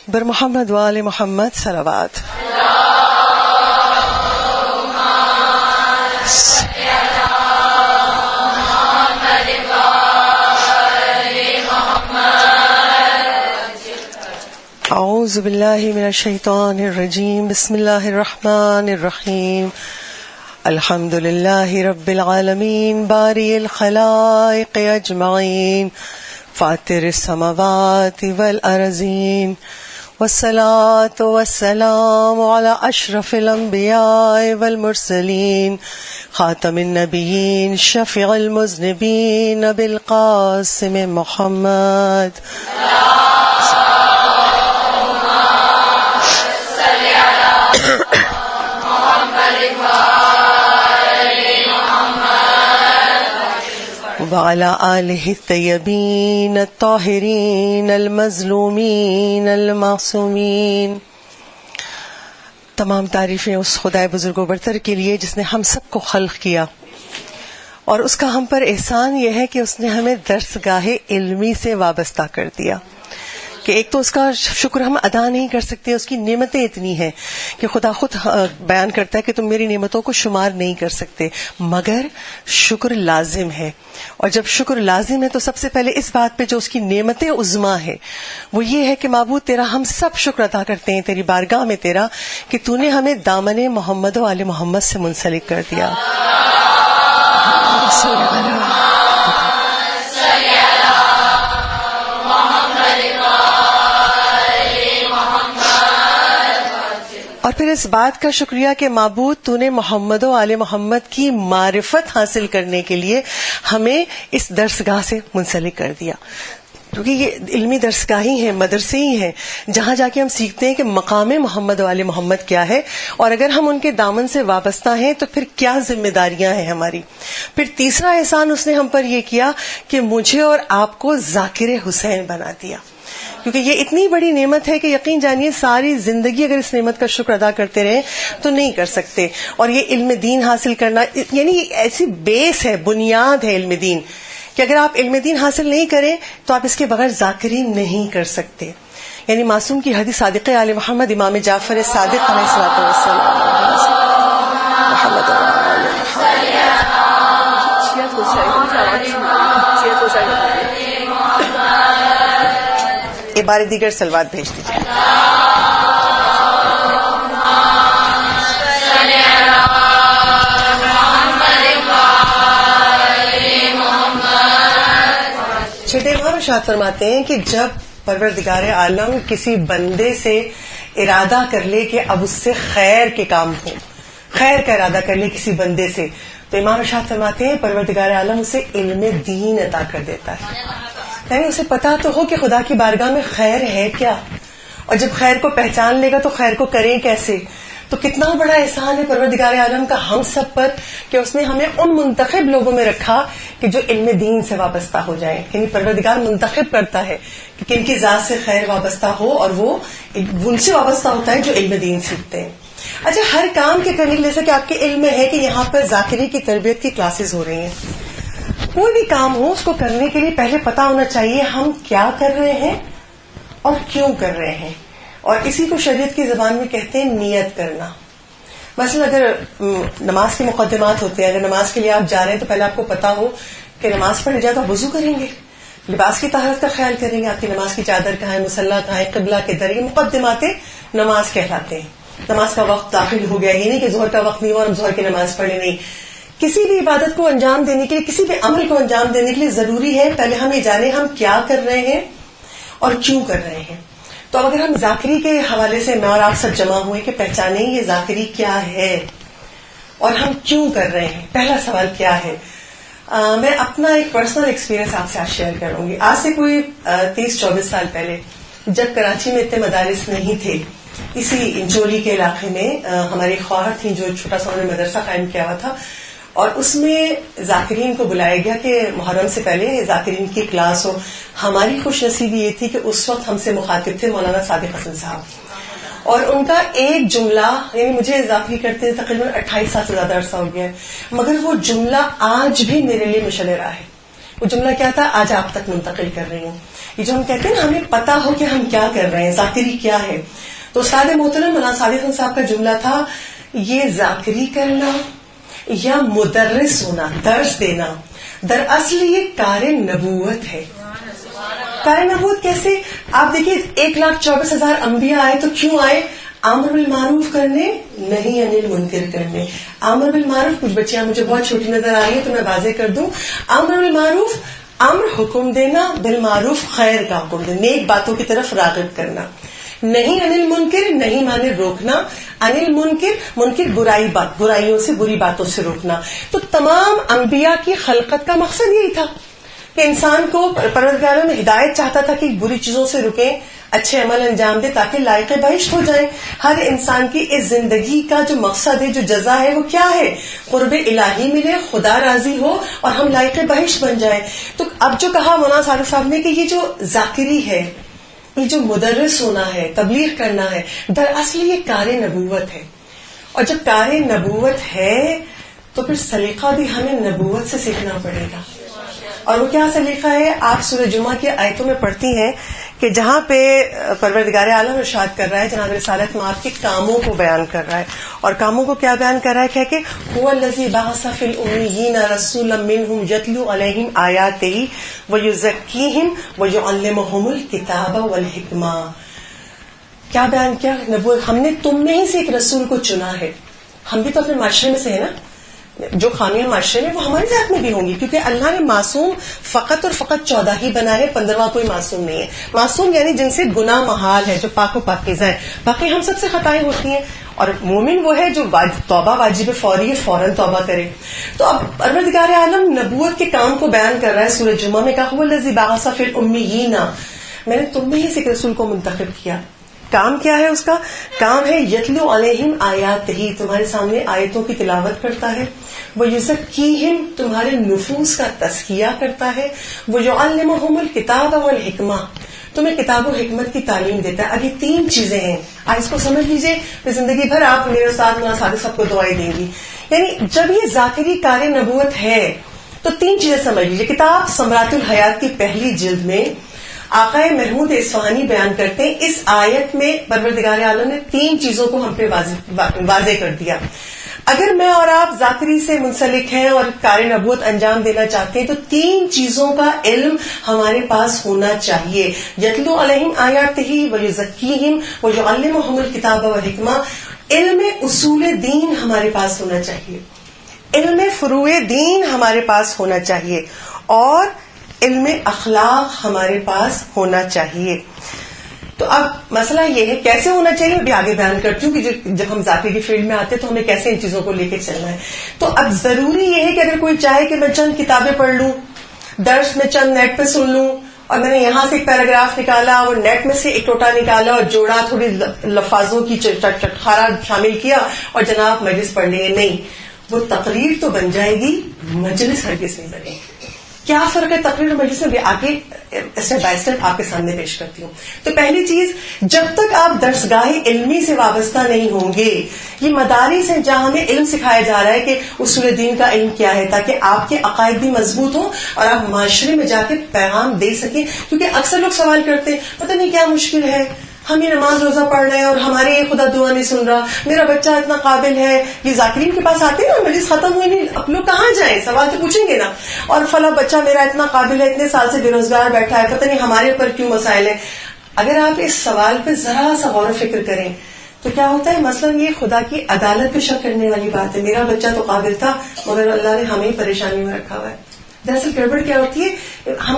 بر محمد وآل محمد صلوات. اعوذ باللہ من الشیطان الرجیم. بسم اللہ الرحمن الرحیم. الحمد للہ رب العالمین باری الخلائق اجمعین فاطر السماوات والارضین والصلاة والسلام على اشرف الانبیاء والمرسلین خاتم النبیین شفیع المذنبین بالقاسم محمد. وعلى آلہ الطیبین الطاہرین المظلومین المعصومین. تمام تعریفیں اس خدائے بزرگ و برتر کے لیے جس نے ہم سب کو خلق کیا، اور اس کا ہم پر احسان یہ ہے کہ اس نے ہمیں درسگاہ علمی سے وابستہ کر دیا کہ ایک تو اس کا شکر ہم ادا نہیں کر سکتے. اس کی نعمتیں اتنی ہیں کہ خدا خود بیان کرتا ہے کہ تم میری نعمتوں کو شمار نہیں کر سکتے، مگر شکر لازم ہے. اور جب شکر لازم ہے تو سب سے پہلے اس بات پہ جو اس کی نعمتیں عظمیٰ ہے وہ یہ ہے کہ معبود تیرا ہم سب شکر ادا کرتے ہیں تیری بارگاہ میں تیرا کہ تو نے ہمیں دامن محمد و آل محمد سے منسلک کر دیا. اور پھر اس بات کا شکریہ کہ معبود تو نے محمد و آل محمد کی معرفت حاصل کرنے کے لیے ہمیں اس درسگاہ سے منسلک کر دیا، کیونکہ یہ علمی درسگاہ ہی ہیں، مدرسے ہی ہیں جہاں جا کے ہم سیکھتے ہیں کہ مقام محمد و آل محمد کیا ہے، اور اگر ہم ان کے دامن سے وابستہ ہیں تو پھر کیا ذمہ داریاں ہیں ہماری. پھر تیسرا احسان اس نے ہم پر یہ کیا کہ مجھے اور آپ کو ذاکر حسین بنا دیا، کیونکہ یہ اتنی بڑی نعمت ہے کہ یقین جانیے ساری زندگی اگر اس نعمت کا شکر ادا کرتے رہیں تو نہیں کر سکتے. اور یہ علم دین حاصل کرنا یعنی ایسی بیس ہے، بنیاد ہے علم دین کہ اگر آپ علم دین حاصل نہیں کریں تو آپ اس کے بغیر ذاکرین نہیں کر سکتے. یعنی معصوم کی حدیث صادق آل محمد امام جعفر صادق علیہ الصلوۃ والسلام بار دیگر سلوات بھیج دیجیے. چھٹے امام ارشاد فرماتے ہیں کہ جب پروردگار عالم کسی بندے سے ارادہ کر لے کہ اب اس سے خیر کے کام ہو، خیر کا ارادہ کر لے کسی بندے سے، تو امام ارشاد فرماتے ہیں پروردگار عالم اسے علم دین عطا کر دیتا ہے. یعنی اسے پتا تو ہو کہ خدا کی بارگاہ میں خیر ہے کیا، اور جب خیر کو پہچان لے گا تو خیر کو کریں کیسے. تو کتنا بڑا احسان ہے پروردگار عالم کا ہم سب پر کہ اس نے ہمیں ان منتخب لوگوں میں رکھا کہ جو علم دین سے وابستہ ہو جائیں. یعنی پروردگار منتخب کرتا ہے کہ کن کی ذات سے خیر وابستہ ہو، اور وہ ان سے وابستہ ہوتا ہے جو علم دین سیکھتے ہیں. اچھا، ہر کام کے کرنے جیسا کہ آپ کے علم میں ہے کہ یہاں پر ذاکری کی تربیت کی کلاسز ہو رہی ہیں. کوئی بھی کام ہو اس کو کرنے کے لیے پہلے پتا ہونا چاہیے ہم کیا کر رہے ہیں اور کیوں کر رہے ہیں، اور اسی کو شریعت کی زبان میں کہتے ہیں نیت کرنا. مثلا اگر نماز کے مقدمات ہوتے ہیں، اگر نماز کے لیے آپ جا رہے ہیں تو پہلے آپ کو پتا ہو کہ نماز پڑھنے جائے تو آپ وضو کریں گے، لباس کی طہارت کا خیال کریں گے، آپ کی نماز کی چادر کہاں ہے، مصلی کہاں ہے، قبلہ کدھر ہے. یہ مقدمات نماز کہلاتے ہیں. نماز کا وقت داخل ہو گیا، یہ نہیں کہ ظہر کا وقت نہیں ہوا اور ہم ظہر کی نماز پڑھ لیں. نہیں، کسی بھی عبادت کو انجام دینے کے لیے، کسی بھی عمل کو انجام دینے کے لیے ضروری ہے پہلے ہم یہ جانیں ہم کیا کر رہے ہیں اور کیوں کر رہے ہیں. تو اب اگر ہم ذاکری کے حوالے سے میں اور آپ سب جمع ہوئے کہ پہچانیں یہ ذاکری کیا ہے اور ہم کیوں کر رہے ہیں. پہلا سوال کیا ہے؟ میں اپنا ایک پرسنل ایکسپیرینس آپ سے آج شیئر کروں گی. آج سے کوئی 30-24 سال پہلے جب کراچی میں اتنے مدارس نہیں تھے، اسی انچولی کے علاقے میں ہماری خواہر تھیں جو چھوٹا سا انہوں نے مدرسہ قائم کیا ہوا تھا، اور اس میں ذاکرین کو بلایا گیا کہ محرم سے پہلے ذاکرین کی کلاس ہو. ہماری خوش نصیبی یہ تھی کہ اس وقت ہم سے مخاطب تھے مولانا صادق حسن صاحب، اور ان کا ایک جملہ، یعنی مجھے ذاکری کرتے تقریباً 28 سال سے زیادہ عرصہ ہو گیا ہے، مگر وہ جملہ آج بھی میرے لیے مشعل راہ ہے. وہ جملہ کیا تھا؟ آج آپ تک منتقل کر رہی ہوں. یہ جو ہم کہتے ہیں نا ہمیں پتا ہو کہ ہم کیا کر رہے ہیں, ذاکری کیا ہے. تو استاد محترم مولانا صادق خان صاحب کا جملہ تھا, یہ ذاکری کرنا یا مدرس ہونا, درس دینا, دراصل یہ کار نبوت ہے. کار نبوت کیسے؟ آپ دیکھیے 1,24,000 انبیاء آئے تو کیوں آئے؟ امر بالمعروف کرنے, نہیں انل منکر کرنے. امر بالمعروف, کچھ بچیاں مجھے بہت چھوٹی نظر آ رہی ہیں تو میں واضح کر دوں, امر بالمعروف, امر حکم دینا, بالمعروف خیر کا حکم دینا, نیک باتوں کی طرف راغب کرنا. نہیں انل منکر, نہیں مانے روکنا, انل منکر, منکر برائی بات, برائیوں سے, بری باتوں سے روکنا. تو تمام انبیاء کی خلقت کا مقصد یہی تھا کہ انسان کو پروردگار نے ہدایت چاہتا تھا کہ بری چیزوں سے رکیں, اچھے عمل انجام دے تاکہ لائق بہشت ہو جائیں. ہر انسان کی اس زندگی کا جو مقصد ہے, جو جزا ہے, وہ کیا ہے؟ قرب الہی ملے, خدا راضی ہو اور ہم لائق بہشت بن جائیں. تو اب جو کہا مولانا صادق صاحب نے کہ یہ جو ذاکری ہے, یہ جو مدرس ہونا ہے, تبلیغ کرنا ہے, دراصل یہ کار نبوت ہے. اور جب کار نبوت ہے تو پھر سلیقہ بھی ہمیں نبوت سے سیکھنا پڑے گا. اور وہ کیا سلیقہ ہے؟ آپ سورہ جمعہ کی آیتوں میں پڑھتی ہیں کہ جہاں پہ پروردگار عالم ارشاد کر رہا ہے, جناب رسالت میں آپ کے کاموں کو بیان کر رہا ہے. اور کاموں کو کیا بیان کر رہا ہے کہ هو الذی بعث فی الامیین رسولا منہم یتلو علیہم آیاتہ ویزکیہم ویعلمہم الکتاب والحکمہ. کیا بیان کیا؟ نبوت. ہم نے تم میں ہی سے ایک رسول کو چنا ہے. ہم بھی تو اپنے معاشرے میں سے ہے نا, جو خامیاں معاشرے میں وہ ہماری ذات میں بھی ہوں گی, کیونکہ اللہ نے معصوم فقط اور فقط 14 ہی بنا ہے, 15واں کوئی معصوم نہیں ہے. معصوم یعنی جن سے گناہ محال ہے, جو پاک و پاکیزہ ہیں. باقی ہم سب سے خطائیں ہوتی ہیں, اور مومن وہ ہے جو توبہ واجب فوری ہے, فوراً توبہ کرے. تو اب پروردگار عالم نبوت کے کام کو بیان کر رہا ہے. سورہ جمعہ میں کہا هو الذی بعث فی الامیین, میں نے تم میں ہی سے ایک رسول کو منتخب کیا. کام کیا ہے اس کا؟ کام ہے یتلو علیہم آیاتہ, تمہارے سامنے آیتوں کی تلاوت کرتا ہے. وہ یزکیہم, تمہارے نفوس کا تزکیہ کرتا ہے. وہ یعلمہم الکتاب والحکمہ, تمہیں کتاب و حکمت کی تعلیم دیتا ہے. اب یہ 3 چیزیں ہیں, آج اس کو سمجھ لیجئے, پھر زندگی بھر آپ میرے استاد مولانا صادق صاحب کو دعائیں دیں گی. یعنی جب یہ ذاکری کار نبوت ہے تو 3 چیزیں سمجھ لیجئے. کتاب ثمرات الحیات کی پہلی جلد میں آقا محمود اصفہانی بیان کرتے ہیں, اس آیت میں پروردگار عالم نے 3 چیزوں کو ہم پہ واضح کر دیا. اگر میں اور آپ ذاکری سے منسلک ہیں اور کار نبوت انجام دینا چاہتے ہیں تو 3 چیزوں کا علم ہمارے پاس ہونا چاہیے. یتلو علیہم آیاتہ ویزکیہم ویعلمہم الکتاب والحکمہ. علم اصول دین ہمارے پاس ہونا چاہیے, علم فروع دین ہمارے پاس ہونا چاہیے, اور علم اخلاق ہمارے پاس ہونا چاہیے. تو اب مسئلہ یہ ہے کیسے ہونا چاہیے, ابھی آگے بیان کرتی ہوں کہ جب ہم ذاکری کی فیلڈ میں آتے ہیں تو ہمیں کیسے ان چیزوں کو لے کے چلنا ہے. تو اب ضروری یہ ہے کہ اگر کوئی چاہے کہ میں چند کتابیں پڑھ لوں, درس میں چند نیٹ پہ سن لوں, اور میں نے یہاں سے ایک پیراگراف نکالا اور نیٹ میں سے ایک ٹوٹا نکالا اور جوڑا, تھوڑی لفاظوں کی چٹخارا شامل کیا اور جناب مجلس پڑھ لیں, نہیں, وہ تقریر تو بن جائے گی, مجلس ہرگز نہیں بنے گی. کیا فرق ہے تقریر اور مجلس میں؟ آگے اسٹیپ بائی اسٹیپ آپ کے سامنے پیش کرتی ہوں. تو پہلی چیز, جب تک آپ درسگاہ علمی سے وابستہ نہیں ہوں گے, یہ مدارس ہیں جہاں ہمیں علم سکھایا جا رہا ہے کہ اصول دین کا علم کیا ہے, تاکہ آپ کے عقائد بھی مضبوط ہوں اور آپ معاشرے میں جا کے پیغام دے سکیں. کیونکہ اکثر لوگ سوال کرتے ہیں, پتہ نہیں کیا مشکل ہے, ہم یہ نماز روزہ پڑھ رہے ہیں اور ہمارے یہ خدا دعا نہیں سن رہا, میرا بچہ اتنا قابل ہے. یہ ذاکرین کے پاس آتے ہیں نا, مجلس ختم ہوئی نہیں, اب لوگ کہاں جائیں, سوال تو پوچھیں گے نا. اور فلاں بچہ میرا اتنا قابل ہے, اتنے سال سے بے روزگار بیٹھا ہے, پتہ نہیں ہمارے اوپر کیوں مسائل ہیں. اگر آپ اس سوال پہ ذرا سا غور و فکر کریں تو کیا ہوتا ہے, مثلا یہ خدا کی عدالت پہ شک کرنے والی بات ہے. میرا بچہ تو قابل تھا مگر اللہ نے ہمیں پریشانی میں رکھا ہوا ہے. دراصل گڑبڑ کیا ہوتی ہے, ہم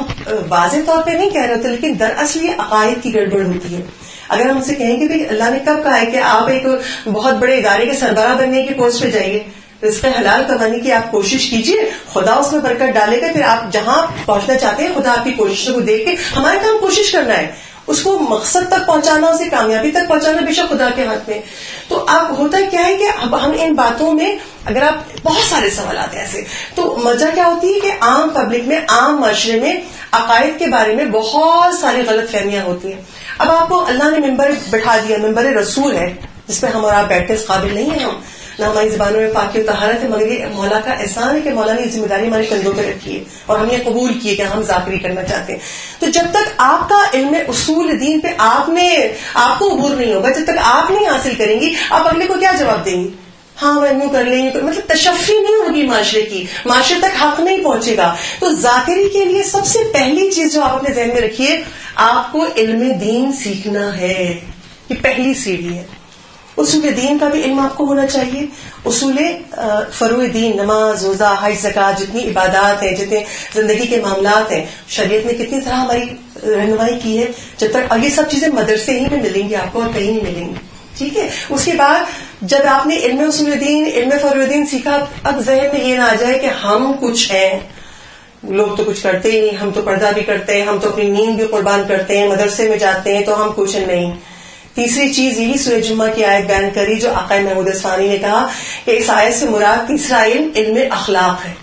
واضح طور پہ نہیں کہہ رہے ہوتے, لیکن دراصل یہ عقائد کی گڑبڑ ہوتی ہے. اگر ہم اسے کہیں کہ اللہ نے کب کہا ہے کہ آپ ایک بہت بڑے ادارے کے سربراہ بننے کی پوسٹ پہ جائیے, رزق حلال کمانے کی آپ کوشش کیجیے, خدا اس میں برکت ڈالے گا. پھر آپ جہاں پہنچنا چاہتے ہیں خدا آپ کی کوششوں کو دیکھ کے, ہمارا کام کوشش کرنا ہے, اس کو مقصد تک پہنچانا, اسے کامیابی تک پہنچانا بے شک خدا کے ہاتھ میں. تو اب ہوتا کیا ہے کہ اب ہم ان باتوں میں, اگر آپ بہت سارے سوالات ہیں ایسے, تو وجہ کیا ہوتی ہے کہ عام پبلک میں, عام معاشرے میں عقائد کے بارے میں بہت ساری غلط فہمیاں ہوتی ہیں. اب آپ کو اللہ نے ممبر بٹھا دیا, ممبر رسول ہے جس پہ ہم اور آپ بیٹھتے اس قابل نہیں ہیں ہم. نہ ہماری زبانوں میں پاکی و طہارت ہے، مگر یہ مولا کا احسان ہے کہ مولا نے یہ ذمہ داری ہمارے کندھوں پہ رکھی ہے اور ہم نے قبول کیے کہ ہم ذاکری کرنا چاہتے ہیں. تو جب تک آپ کا علم اصول دین پہ آپ کو عبور نہیں ہوگا، جب تک آپ نہیں حاصل کریں گی، آپ اگلے کو کیا جواب دیں گی؟ ہاں وہ یوں کر لیں گے، مطلب تشفی نہیں ہوگی معاشرے کی، معاشرے تک حق نہیں پہنچے گا. تو ذاکری کے لیے سب سے پہلی چیز جو آپ اپنے ذہن میں رکھیے، آپ کو علم دین سیکھنا ہے. یہ پہلی سیڑھی ہے. اصول دین کا بھی علم آپ کو ہونا چاہیے. اصول فروع دین، نماز، روزہ، حج، زکوٰۃ، جتنی عبادات ہیں، جتنے زندگی کے معاملات ہیں، شریعت نے کتنی طرح ہماری رہنمائی کی ہے. جب تک، اور یہ سب چیزیں مدرسے ہی میں ملیں گی آپ کو اور کہیں نہیں ملیں گی. ٹھیک ہے. اس کے بعد جب آپ نے علم اصول دین، علم فروع دین سیکھا، اب ذہن میں یہ نہ آ جائے کہ ہم کچھ ہیں، لوگ تو کچھ کرتے ہی نہیں، ہم تو پردہ بھی کرتے ہیں، ہم تو اپنی نیند بھی قربان کرتے ہیں، مدرسے میں جاتے ہیں، تو ہم کچھ نہیں. تیسری چیز یہی سورہ جمعہ کی آیت بیان کری جو آقا محمود اصفہانی نے کہا کہ اس آیت سے مراد تیسرا علم اخلاق ہے.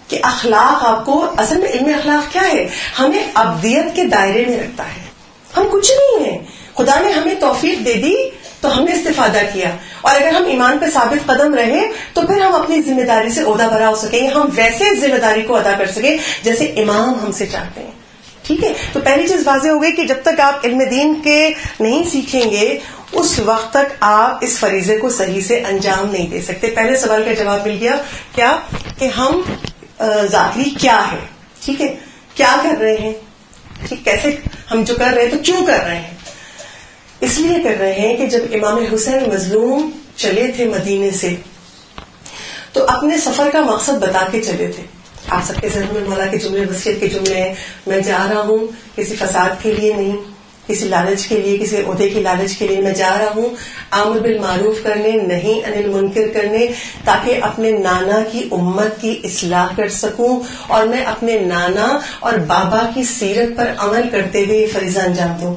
کہ اخلاق آپ کو، اصل میں علم اخلاق کیا ہے؟ ہمیں ابدیت کے دائرے میں رکھتا ہے. ہم کچھ نہیں ہیں، خدا نے ہمیں توفیق دے دی تو ہم نے استفادہ کیا، اور اگر ہم ایمان پہ ثابت قدم رہے تو پھر ہم اپنی ذمہ داری سے عہدہ برا ہو سکیں، ہم ویسے ذمہ داری کو ادا کر سکیں جیسے امام ہم سے چاہتے ہیں. ٹھیک ہے. تو پہلی چیز واضح ہو گئی کہ جب تک آپ علم دین کے نہیں سیکھیں گے اس وقت تک آپ اس فریضے کو صحیح سے انجام نہیں دے سکتے. پہلے سوال کا جواب مل گیا کیا کہ ہم ذاکری کیا ہے. ٹھیک ہے. کیا کر رہے ہیں، ٹھیک، کیسے ہم جو کر رہے ہیں تو کیوں کر رہے ہیں. اس لیے کر رہے ہیں کہ جب امام حسین مظلوم چلے تھے مدینے سے تو اپنے سفر کا مقصد بتا کے چلے تھے. آپ سب کے ذہن میں مولا کے جملے، وصیت کے جملے ہیں، میں جا رہا ہوں کسی فساد کے لیے نہیں، کسی لالچ کے لیے، کسی عہدے کی لالچ کے لیے. میں جا رہا ہوں امر بالمعروف کرنے، نہیں عن المنکر کرنے، تاکہ اپنے نانا کی امت کی اصلاح کر سکوں اور میں اپنے نانا اور بابا کی سیرت پر عمل کرتے ہوئے یہ فریضہ انجام دوں.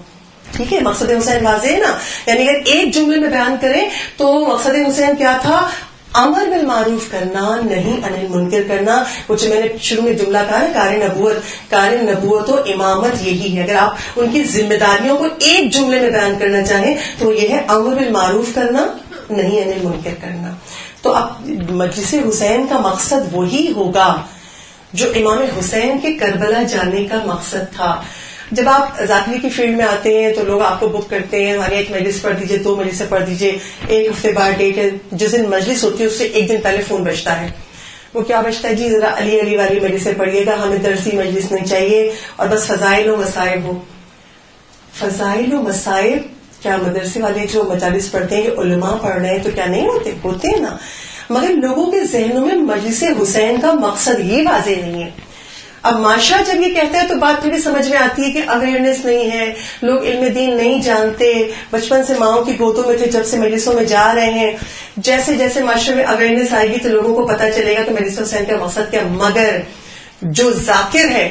ٹھیک ہے. مقصد حسین واضح ہے نا. یعنی اگر ایک جملے میں بیان کریں تو مقصد حسین کیا تھا؟ امر بالمعروف کرنا، نہیں عن المنکر کرنا. وہ جو میں نے شروع میں جملہ کہا نا، کار نبوت و امامت یہی ہے. اگر آپ ان کی ذمہ داریوں کو ایک جملے میں بیان کرنا چاہیں تو یہ ہے امر بالمعروف کرنا، نہیں عن المنکر کرنا. تو اب مجلس حسین کا مقصد وہی ہوگا جو امام حسین کے کربلا جانے کا مقصد تھا. جب آپ ذاکری کی فیلڈ میں آتے ہیں تو لوگ آپ کو بک کرتے ہیں، ہماری ایک مجلس پڑھ دیجئے، 2 مجلسیں پڑھ دیجئے، ایک ہفتے بعد ڈیٹ ہے. جس دن مجلس ہوتی ہے اس سے ایک دن پہلے فون بجتا ہے. وہ کیا بجتا ہے؟ جی ذرا علی والی مجلسیں پڑھیے گا، ہمیں درسی مجلس نہیں چاہیے، اور بس فضائل و مصائب ہو. فضائل و مصائب کیا مدرسے والے جو مجالس پڑھتے ہیں کہ علماء پڑھ رہے ہیں تو کیا نہیں ہوتے ہیں نا. مگر لوگوں کے ذہنوں میں مجلس حسین کا مقصد ہی واضح نہیں ہے. اب معاشرہ جب یہ کہتا ہے تو بات پھر بھی سمجھ میں آتی ہے کہ اویئرنیس نہیں ہے، لوگ علم دین نہیں جانتے، بچپن سے ماؤں کی گودوں میں تھے، جب سے مجلسوں میں جا رہے ہیں. جیسے جیسے معاشرے میں اویئرنیس آئے گی تو لوگوں کو پتہ چلے گا کہ مجلس حسین کا مقصد کیا. مگر جو ذاکر ہے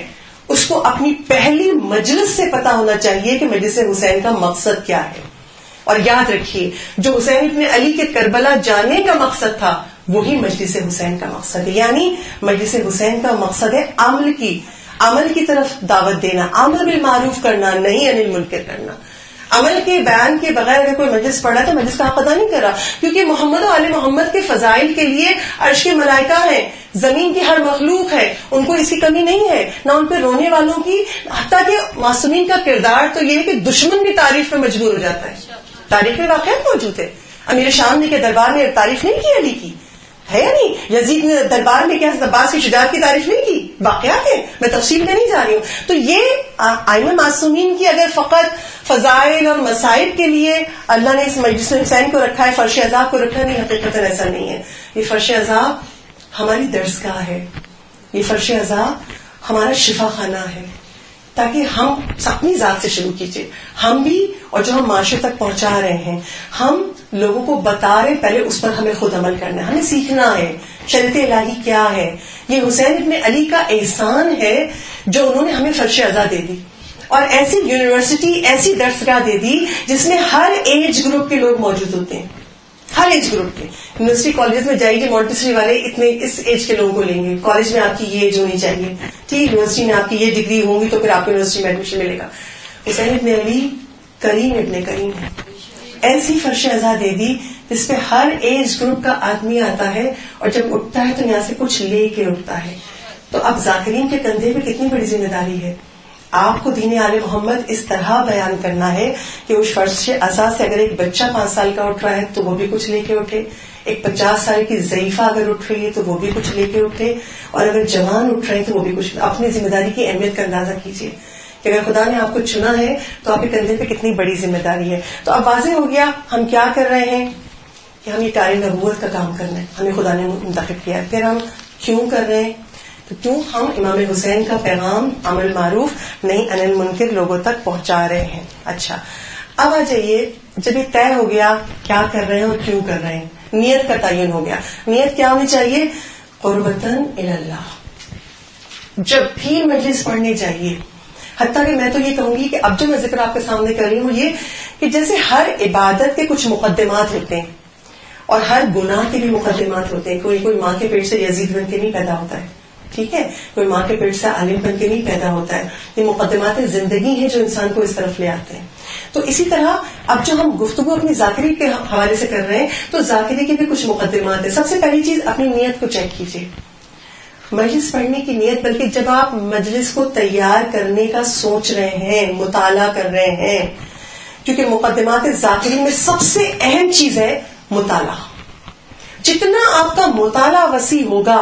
اس کو اپنی پہلی مجلس سے پتا ہونا چاہیے کہ مجلس حسین کا مقصد کیا ہے. اور یاد رکھیے جو حسین ابن علی کے کربلا جانے کا مقصد تھا وہی مجلس حسین کا مقصد ہے. یعنی مجلس حسین کا مقصد ہے عمل کی طرف دعوت دینا، امر بالمعروف کرنا، نہیں عن المنکر کرنا. عمل کے بیان کے بغیر اگر کوئی مجلس پڑھا تو مجلس کا حق ادا نہیں کر رہا، کیونکہ محمد و آل محمد کے فضائل کے لیے عرش کے ملائکہ ہیں، زمین کی ہر مخلوق ہے، ان کو اس کی کمی نہیں ہے، نہ ان پہ رونے والوں کی. حتیٰ کہ معصومین کا کردار تو یہ ہے کہ دشمن بھی تعریف پہ مجبور ہو جاتا ہے. تاریخ میں واقعات موجود ہے. امیر شام نے کے دربار میں تعریف نہیں کی علی کی، ہے یا نہیں؟ یزید نے دربار میں کیا عباس کی شجاعت کی تعریف نہیں کی. واقعات ہے، میں تفصیل میں نہیں جا رہی ہوں. تو یہ ائمہ معصومین کی اگر فقط فضائل اور مصائب کے لیے اللہ نے اس مجلس حسین کو رکھا ہے، فرش عذاب کو رکھا نہیں، حقیقت ایسا نہیں ہے. یہ فرش عذاب ہماری درسگاہ ہے، یہ فرش عذاب ہمارا شفا خانہ ہے، تاکہ ہم اپنی ذات سے شروع کیجئے، ہم بھی، اور جو ہم معاشرے تک پہنچا رہے ہیں ہم لوگوں کو بتا رہے، پہلے اس پر ہمیں خود عمل کرنا ہے، ہمیں سیکھنا ہے شریعت الہی کیا ہے. یہ حسین ابن علی کا احسان ہے جو انہوں نے ہمیں فرش عزا دے دی، اور ایسی یونیورسٹی، ایسی درسگاہ دے دی جس میں ہر ایج گروپ کے لوگ موجود ہوتے ہیں، ہر ایج گروپ کے. یونیورسٹی کالج میں جائیے، مونٹیسری والے اتنے اس ایج کے لوگوں کو لیں گے، کالج میں آپ کی یہ ایج ہونی چاہیے، ٹھیک، یونیورسٹی میں آپ کی یہ ڈگری ہوں گی تو پھر آپ کو یونیورسٹی میں ایڈمیشن ملے گا. حسین ابن علی کریم ابن کریم ہے، ایسی فرش عزا دے دی جس پہ ہر ایج گروپ کا آدمی آتا ہے اور جب اٹھتا ہے تو یہاں سے کچھ لے کے اٹھتا ہے. تو اب ذاکرین کے کندھے پہ کتنی بڑی ذمہ داری ہے. آپ کو دین آل محمد اس طرح بیان کرنا ہے کہ اس فرش ازا سے اگر ایک بچہ 5 سال کا اٹھ رہا ہے تو وہ بھی کچھ لے کے اٹھے, ایک 50 سال کی ضعیفہ اگر اٹھ رہی ہے تو وہ بھی کچھ لے کے اٹھے, اور اگر جوان اٹھ رہے ہیں تو وہ بھی کچھ. اپنی ذمہ داری کی اہمیت کا اندازہ کیجیے کہ اگر خدا نے آپ کو چنا ہے تو آپ کے کندھے پہ کتنی بڑی ذمہ داری ہے. تو اب واضح ہو گیا ہم کیا کر رہے ہیں کہ ہم یہ کار نبوت کا کام کرنا ہے, ہمیں خدا نے منتخب کیا ہے. پھر ہم کیوں کر رہے ہیں؟ تو کیوں ہم امام حسین کا پیغام عمل معروف نہیں انل منکر لوگوں تک پہنچا رہے ہیں. اچھا اب آ جائیے, جب یہ طے ہو گیا کیا کر رہے ہیں اور کیوں کر رہے ہیں, نیت کا تعین ہو گیا. نیت کیا ہونی چاہیے؟ قربتاً اللہ. جب بھی مجلس پڑھنے جائیے, حتیٰ کہ میں تو یہ کہوں گی کہ اب جو میں ذکر آپ کے سامنے کر رہی ہوں یہ کہ جیسے ہر عبادت کے کچھ مقدمات ہوتے ہیں اور ہر گناہ کے بھی مقدمات ہوتے ہیں. کوئی ماں کے پیٹ سے یزید بن کے نہیں پیدا ہوتا ہے, ٹھیک ہے, کوئی ماں کے پیٹ سے عالم بن کے نہیں پیدا ہوتا ہے. یہ مقدمات زندگی ہیں جو انسان کو اس طرف لے آتے ہیں. تو اسی طرح اب جو ہم گفتگو اپنی ذاکری کے حوالے سے کر رہے ہیں تو ذاکری کے بھی کچھ مقدمات ہیں. سب سے پہلی چیز اپنی نیت کو چیک کیجیے. مجلس پڑھنے کی نیت, بلکہ جب آپ مجلس کو تیار کرنے کا سوچ رہے ہیں, مطالعہ کر رہے ہیں, کیونکہ مقدمات ذاکری میں سب سے اہم چیز ہے مطالعہ. جتنا آپ کا مطالعہ وسیع ہوگا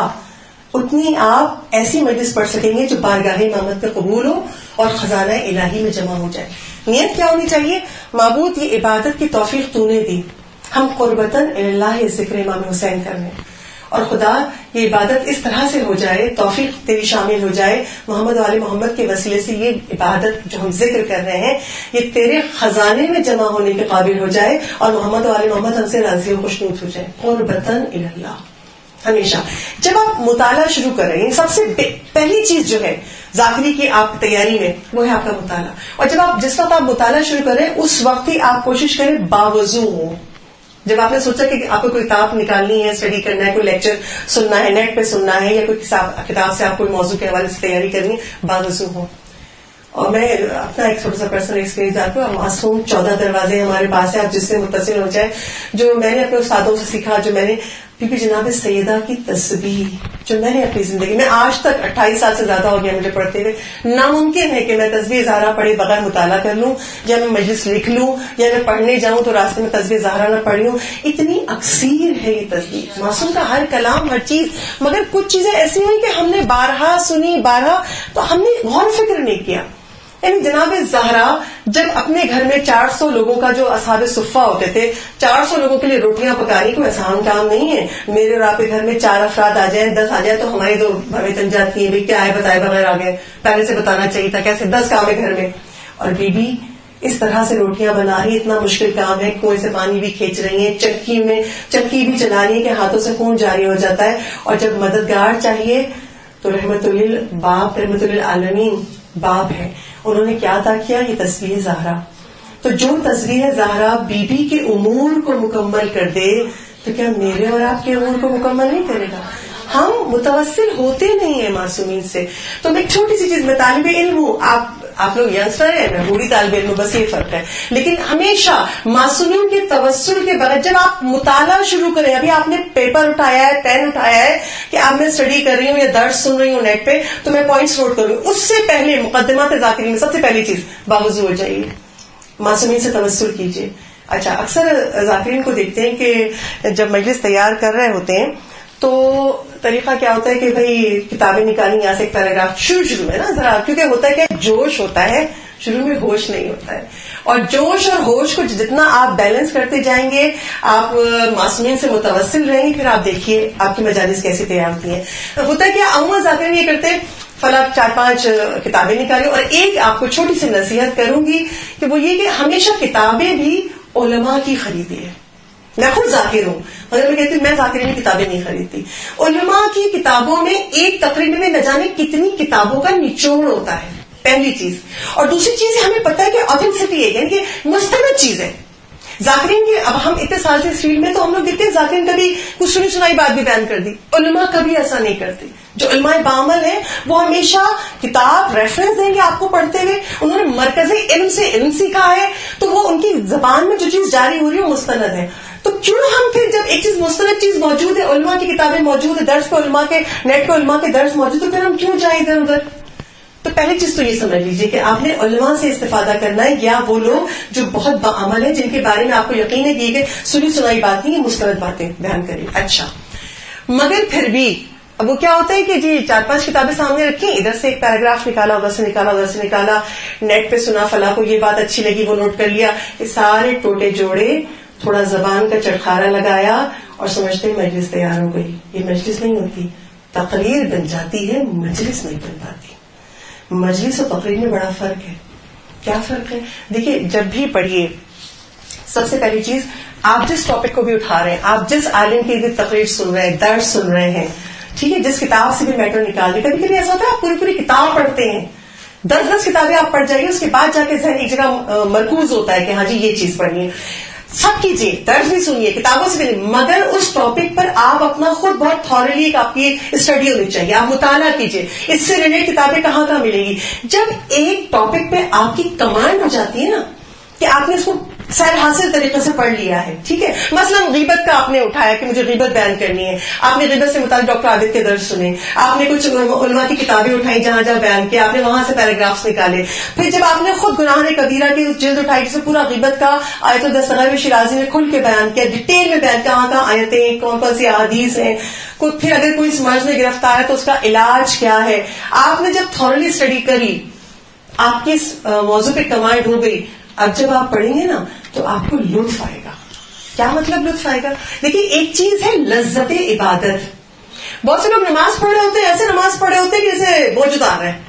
اتنی آپ ایسی مجلس پڑھ سکیں گے جو بارگاہ امامت میں قبول ہو اور خزانہ الہی میں جمع ہو جائے. نیت کیا ہونی چاہیے؟ معبود یہ عبادت کی توفیق تو نے دی, ہم قربتاً اللہ ذکر امام حسین کر رہے ہیں, اور خدا یہ عبادت اس طرح سے ہو جائے, توفیق تیری شامل ہو جائے محمد وآل محمد کے وسیلے سے, یہ عبادت جو ہم ذکر کر رہے ہیں یہ تیرے خزانے میں جمع ہونے کے قابل ہو جائے اور محمد وآل محمد ہم سے راضی و خوشنود ہو جائے. قربتاً اللہ. ہمیشہ جب آپ مطالعہ شروع کر رہے ہیں, سب سے پہلی چیز جو ہے ذاکری کی آپ تیاری میں وہ ہے آپ کا مطالعہ. اور جس وقت آپ مطالعہ شروع کریں اس وقت ہی آپ کوشش کریں باوضو ہو. جب آپ نے سوچا کہ آپ کو کوئی کتاب نکالنی ہے, اسٹڈی کرنا ہے, کوئی لیکچر سننا ہے, نیٹ پہ سننا ہے, یا کوئی کتاب سے آپ کوئی موضوع کے حوالے سے تیاری کرنی ہے, باوضو ہو. اور میں اپنا ایک چھوٹا سا پرسنل ایکسپیرینس آپ کو, معصوم 14 دروازے ہمارے پاس ہیں, آپ جس سے متصل ہو جائے. جو میں نے اپنے استادوں سے سیکھا, جو میں نے بی بی جناب سیدہ کی تسبیح جو میں نے اپنی زندگی میں آج تک 28 سال سے زیادہ ہو گیا مجھے پڑھتے ہوئے, ناممکن ہے کہ میں تسبیح زہرا پڑھے بغیر مطالعہ کر لوں, یا میں مجلس لکھ لوں, یا میں پڑھنے جاؤں تو راستے میں تسبیح زہرا نہ پڑھی ہوں. اتنی اکثیر ہے یہ تسبیح, معصوم کا ہر کلام, ہر چیز. مگر کچھ چیزیں ایسی ہوئی کہ ہم نے بارہا سنی, تو ہم نے غور فکر نہیں کیا. یعنی جناب زہرا جب اپنے گھر میں 400 لوگوں کا, جو اصحاب صفہ ہوتے تھے, 400 لوگوں کے لیے روٹیاں پکانی کوئی آسان کام نہیں ہے. میرے اور آپ کے گھر میں 4 افراد آ جائیں, 10 آ جائیں تو ہماری تو بھویں تن جاتی ہیں, بھائی کیا ہے بتائے بغیر آ گئے, پہلے سے بتانا چاہیے تھا, کیسے 10 کام ہے گھر میں. اور بی بی اس طرح سے روٹیاں بنا رہی, اتنا مشکل کام ہے, کنویں سے پانی بھی کھینچ رہی ہیں, چکی بھی چلا رہی ہے کہ ہاتھوں سے خون جاری ہو جاتا ہے. اور جب مددگار چاہیے تو رحمت للباب, رحمت للعالمین باب ہے, انہوں نے کیا ادا کیا؟ یہ تسبیح زہرا. تو جو تسبیح زہرا بی بی کے امور کو مکمل کر دے تو کیا میرے اور آپ کے امور کو مکمل نہیں کرے گا؟ ہم متوسل ہوتے نہیں ہیں معصومین سے. تو میں ایک چھوٹی سی چیز, میں طالب علم ہوں, آپ لوگ ینگسٹر ہیں, میں بوڑھی طالب علم ہوں, بس یہ فرق ہے. لیکن ہمیشہ معصومین کے توسل کے بغیر جب آپ مطالعہ شروع کریں, ابھی آپ نے پیپر اٹھایا ہے, پین اٹھایا ہے کہ آپ میں اسٹڈی کر رہی ہوں یا درس سن رہی ہوں نیٹ پہ, تو میں پوائنٹس نوٹ کروں, اس سے پہلے مقدمات ذاکری میں سب سے پہلی چیز باوضو ہو جائیے, معصومین سے توسل کیجیے. اچھا, اکثر ذاکرین کو دیکھتے ہیں کہ جب مجلس تیار کر رہے ہوتے ہیں تو طریقہ کیا ہوتا ہے کہ بھائی کتابیں نکالیں, یہاں سے ایک پیراگراف شروع میں نا ذرا, کیونکہ ہوتا ہے کہ جوش ہوتا ہے, شروع میں ہوش نہیں ہوتا ہے. اور جوش اور ہوش کو جتنا آپ بیلنس کرتے جائیں گے, آپ معصومین سے متوسل رہیں گے, پھر آپ دیکھیے آپ کی مجالس کیسی تیار ہوتی ہیں. ہوتا ہے کہ عموماً ذاکرین یہ کرتے ہیں, فلاں 4-5 کتابیں نکالیں. اور ایک آپ کو چھوٹی سی نصیحت کروں گی کہ وہ یہ کہ ہمیشہ کتابیں بھی علماء کی خریدی ہے. میں خود ذاکر ہوں, مگر میں کہتی ہوں میں ذاکرین کی کتابیں نہیں خریدتی. علماء کی کتابوں میں ایک تقریر میں نہ جانے کتنی کتابوں کا نچوڑ ہوتا ہے, پہلی چیز. اور دوسری چیز ہمیں پتہ ہے کہ آتھینٹسٹی ہے, یعنی کہ مستند چیز ہے. ذاکرین کے اب ہم اتنے سال سے اس فیلڈ میں, تو ہم لوگ دیکھتے ہیں ذاکرین کبھی کچھ سنی سنائی بات بھی بیان کر دی. علماء کبھی ایسا نہیں کرتے. جو علماء بعمل ہیں وہ ہمیشہ کتاب ریفرنس دیں گے آپ کو پڑھتے ہوئے, انہوں نے مرکزی علم سے علم سیکھا ہے, تو وہ ان کی زبان میں جو چیز جاری ہو رہی ہے وہ مستند ہے. تو کیوں ہم پھر جب ایک چیز مستند چیز موجود ہے, علماء کی کتابیں موجود ہے, درس پہ علماء کے, نیٹ پہ علماء کے درس موجود, تو پھر ہم کیوں جائیں ادھر ادھر؟ تو پہلی چیز تو یہ سمجھ لیجیے کہ آپ نے علماء سے استفادہ کرنا ہے, یا وہ لوگ جو بہت باعمل ہیں, جن کے بارے میں آپ کو یقین ہے کہ یہ سنی سنائی بات نہیں, یہ مستند باتیں بیان کریں. اچھا, مگر پھر بھی اب وہ کیا ہوتا ہے کہ جی 4-5 کتابیں سامنے رکھی, ادھر سے ایک پیراگراف نکالا, ادھر سے نکالا, ادھر سے نکالا, نیٹ پہ سنا, فلاں کو یہ بات اچھی لگی, وہ نوٹ کر لیا, یہ سارے ٹوٹے جوڑے, تھوڑا زبان کا چٹخارا لگایا اور سمجھتے ہیں مجلس تیار ہو گئی. یہ مجلس نہیں ہوتی, تقریر بن جاتی ہے, مجلس نہیں بن پاتی. مجلس اور تقریر میں بڑا فرق ہے. کیا فرق ہے؟ دیکھیے, جب بھی پڑھیے, سب سے پہلی چیز, آپ جس ٹاپک کو بھی اٹھا رہے ہیں, آپ جس عالم کی تقریر سن رہے ہیں, درس سن رہے ہیں, ٹھیک ہے, جس کتاب سے بھی میٹر نکال دیں. کبھی کبھی ایسا ہوتا ہے آپ پوری کتاب پڑھتے ہیں, 10 کتابیں آپ پڑھ جائیے, اس کے بعد جا کے ذہن ایک جگہ مرکوز ہوتا ہے کہ ہاں جی یہ چیز پڑھنی ہے. سب کیجیے, درس بھی سنیے, کتابوں سے بھی نہیں, مگر اس ٹاپک پر آپ اپنا خود بہت تھورلی ایک آپ کی اسٹڈی ہونی چاہیے, آپ مطالعہ کیجیے. اس سے ریلیٹ کتابیں کہاں ملیں گی؟ جب ایک ٹاپک پہ آپ کی کمانڈ ہو جاتی ہے نا, کہ آپ نے اس کو سیر حاصل طریقے سے پڑھ لیا ہے, ٹھیک ہے. مثلا غیبت کا آپ نے اٹھایا کہ مجھے غیبت بیان کرنی ہے, آپ نے غیبت سے متعلق ڈاکٹر عابد کے درس سنے, آپ نے کچھ علماء کی کتابیں اٹھائی جہاں جہاں بیان کیا, آپ نے وہاں سے پیراگرافس نکالے. پھر جب آپ نے خود گناہ کبیرہ کی جلد اٹھائی, جسے پورا غیبت کا آیت الدستغیر شیرازی میں کھل کے بیان کیا, ڈیٹیل میں بیان کیا, کہاں کہاں آیتیں, کون کون سی احادیث ہیں, پھر اگر کوئی اس مرض میں گرفتار ہے تو اس کا علاج کیا ہے. آپ نے جب تھورلی اسٹڈی کری, آپ کی اس موضوع پہ کمانڈ ہو گئی, اب جب آپ پڑھیں گے نا تو آپ کو لطف آئے گا. کیا مطلب لطف آئے گا؟ دیکھیے, ایک چیز ہے لذت عبادت. بہت سے لوگ نماز پڑھ رہے ہوتے ہیں, ایسے نماز پڑھے ہوتے ہیں کہ جیسے بوجھ اتار رہے ہیں,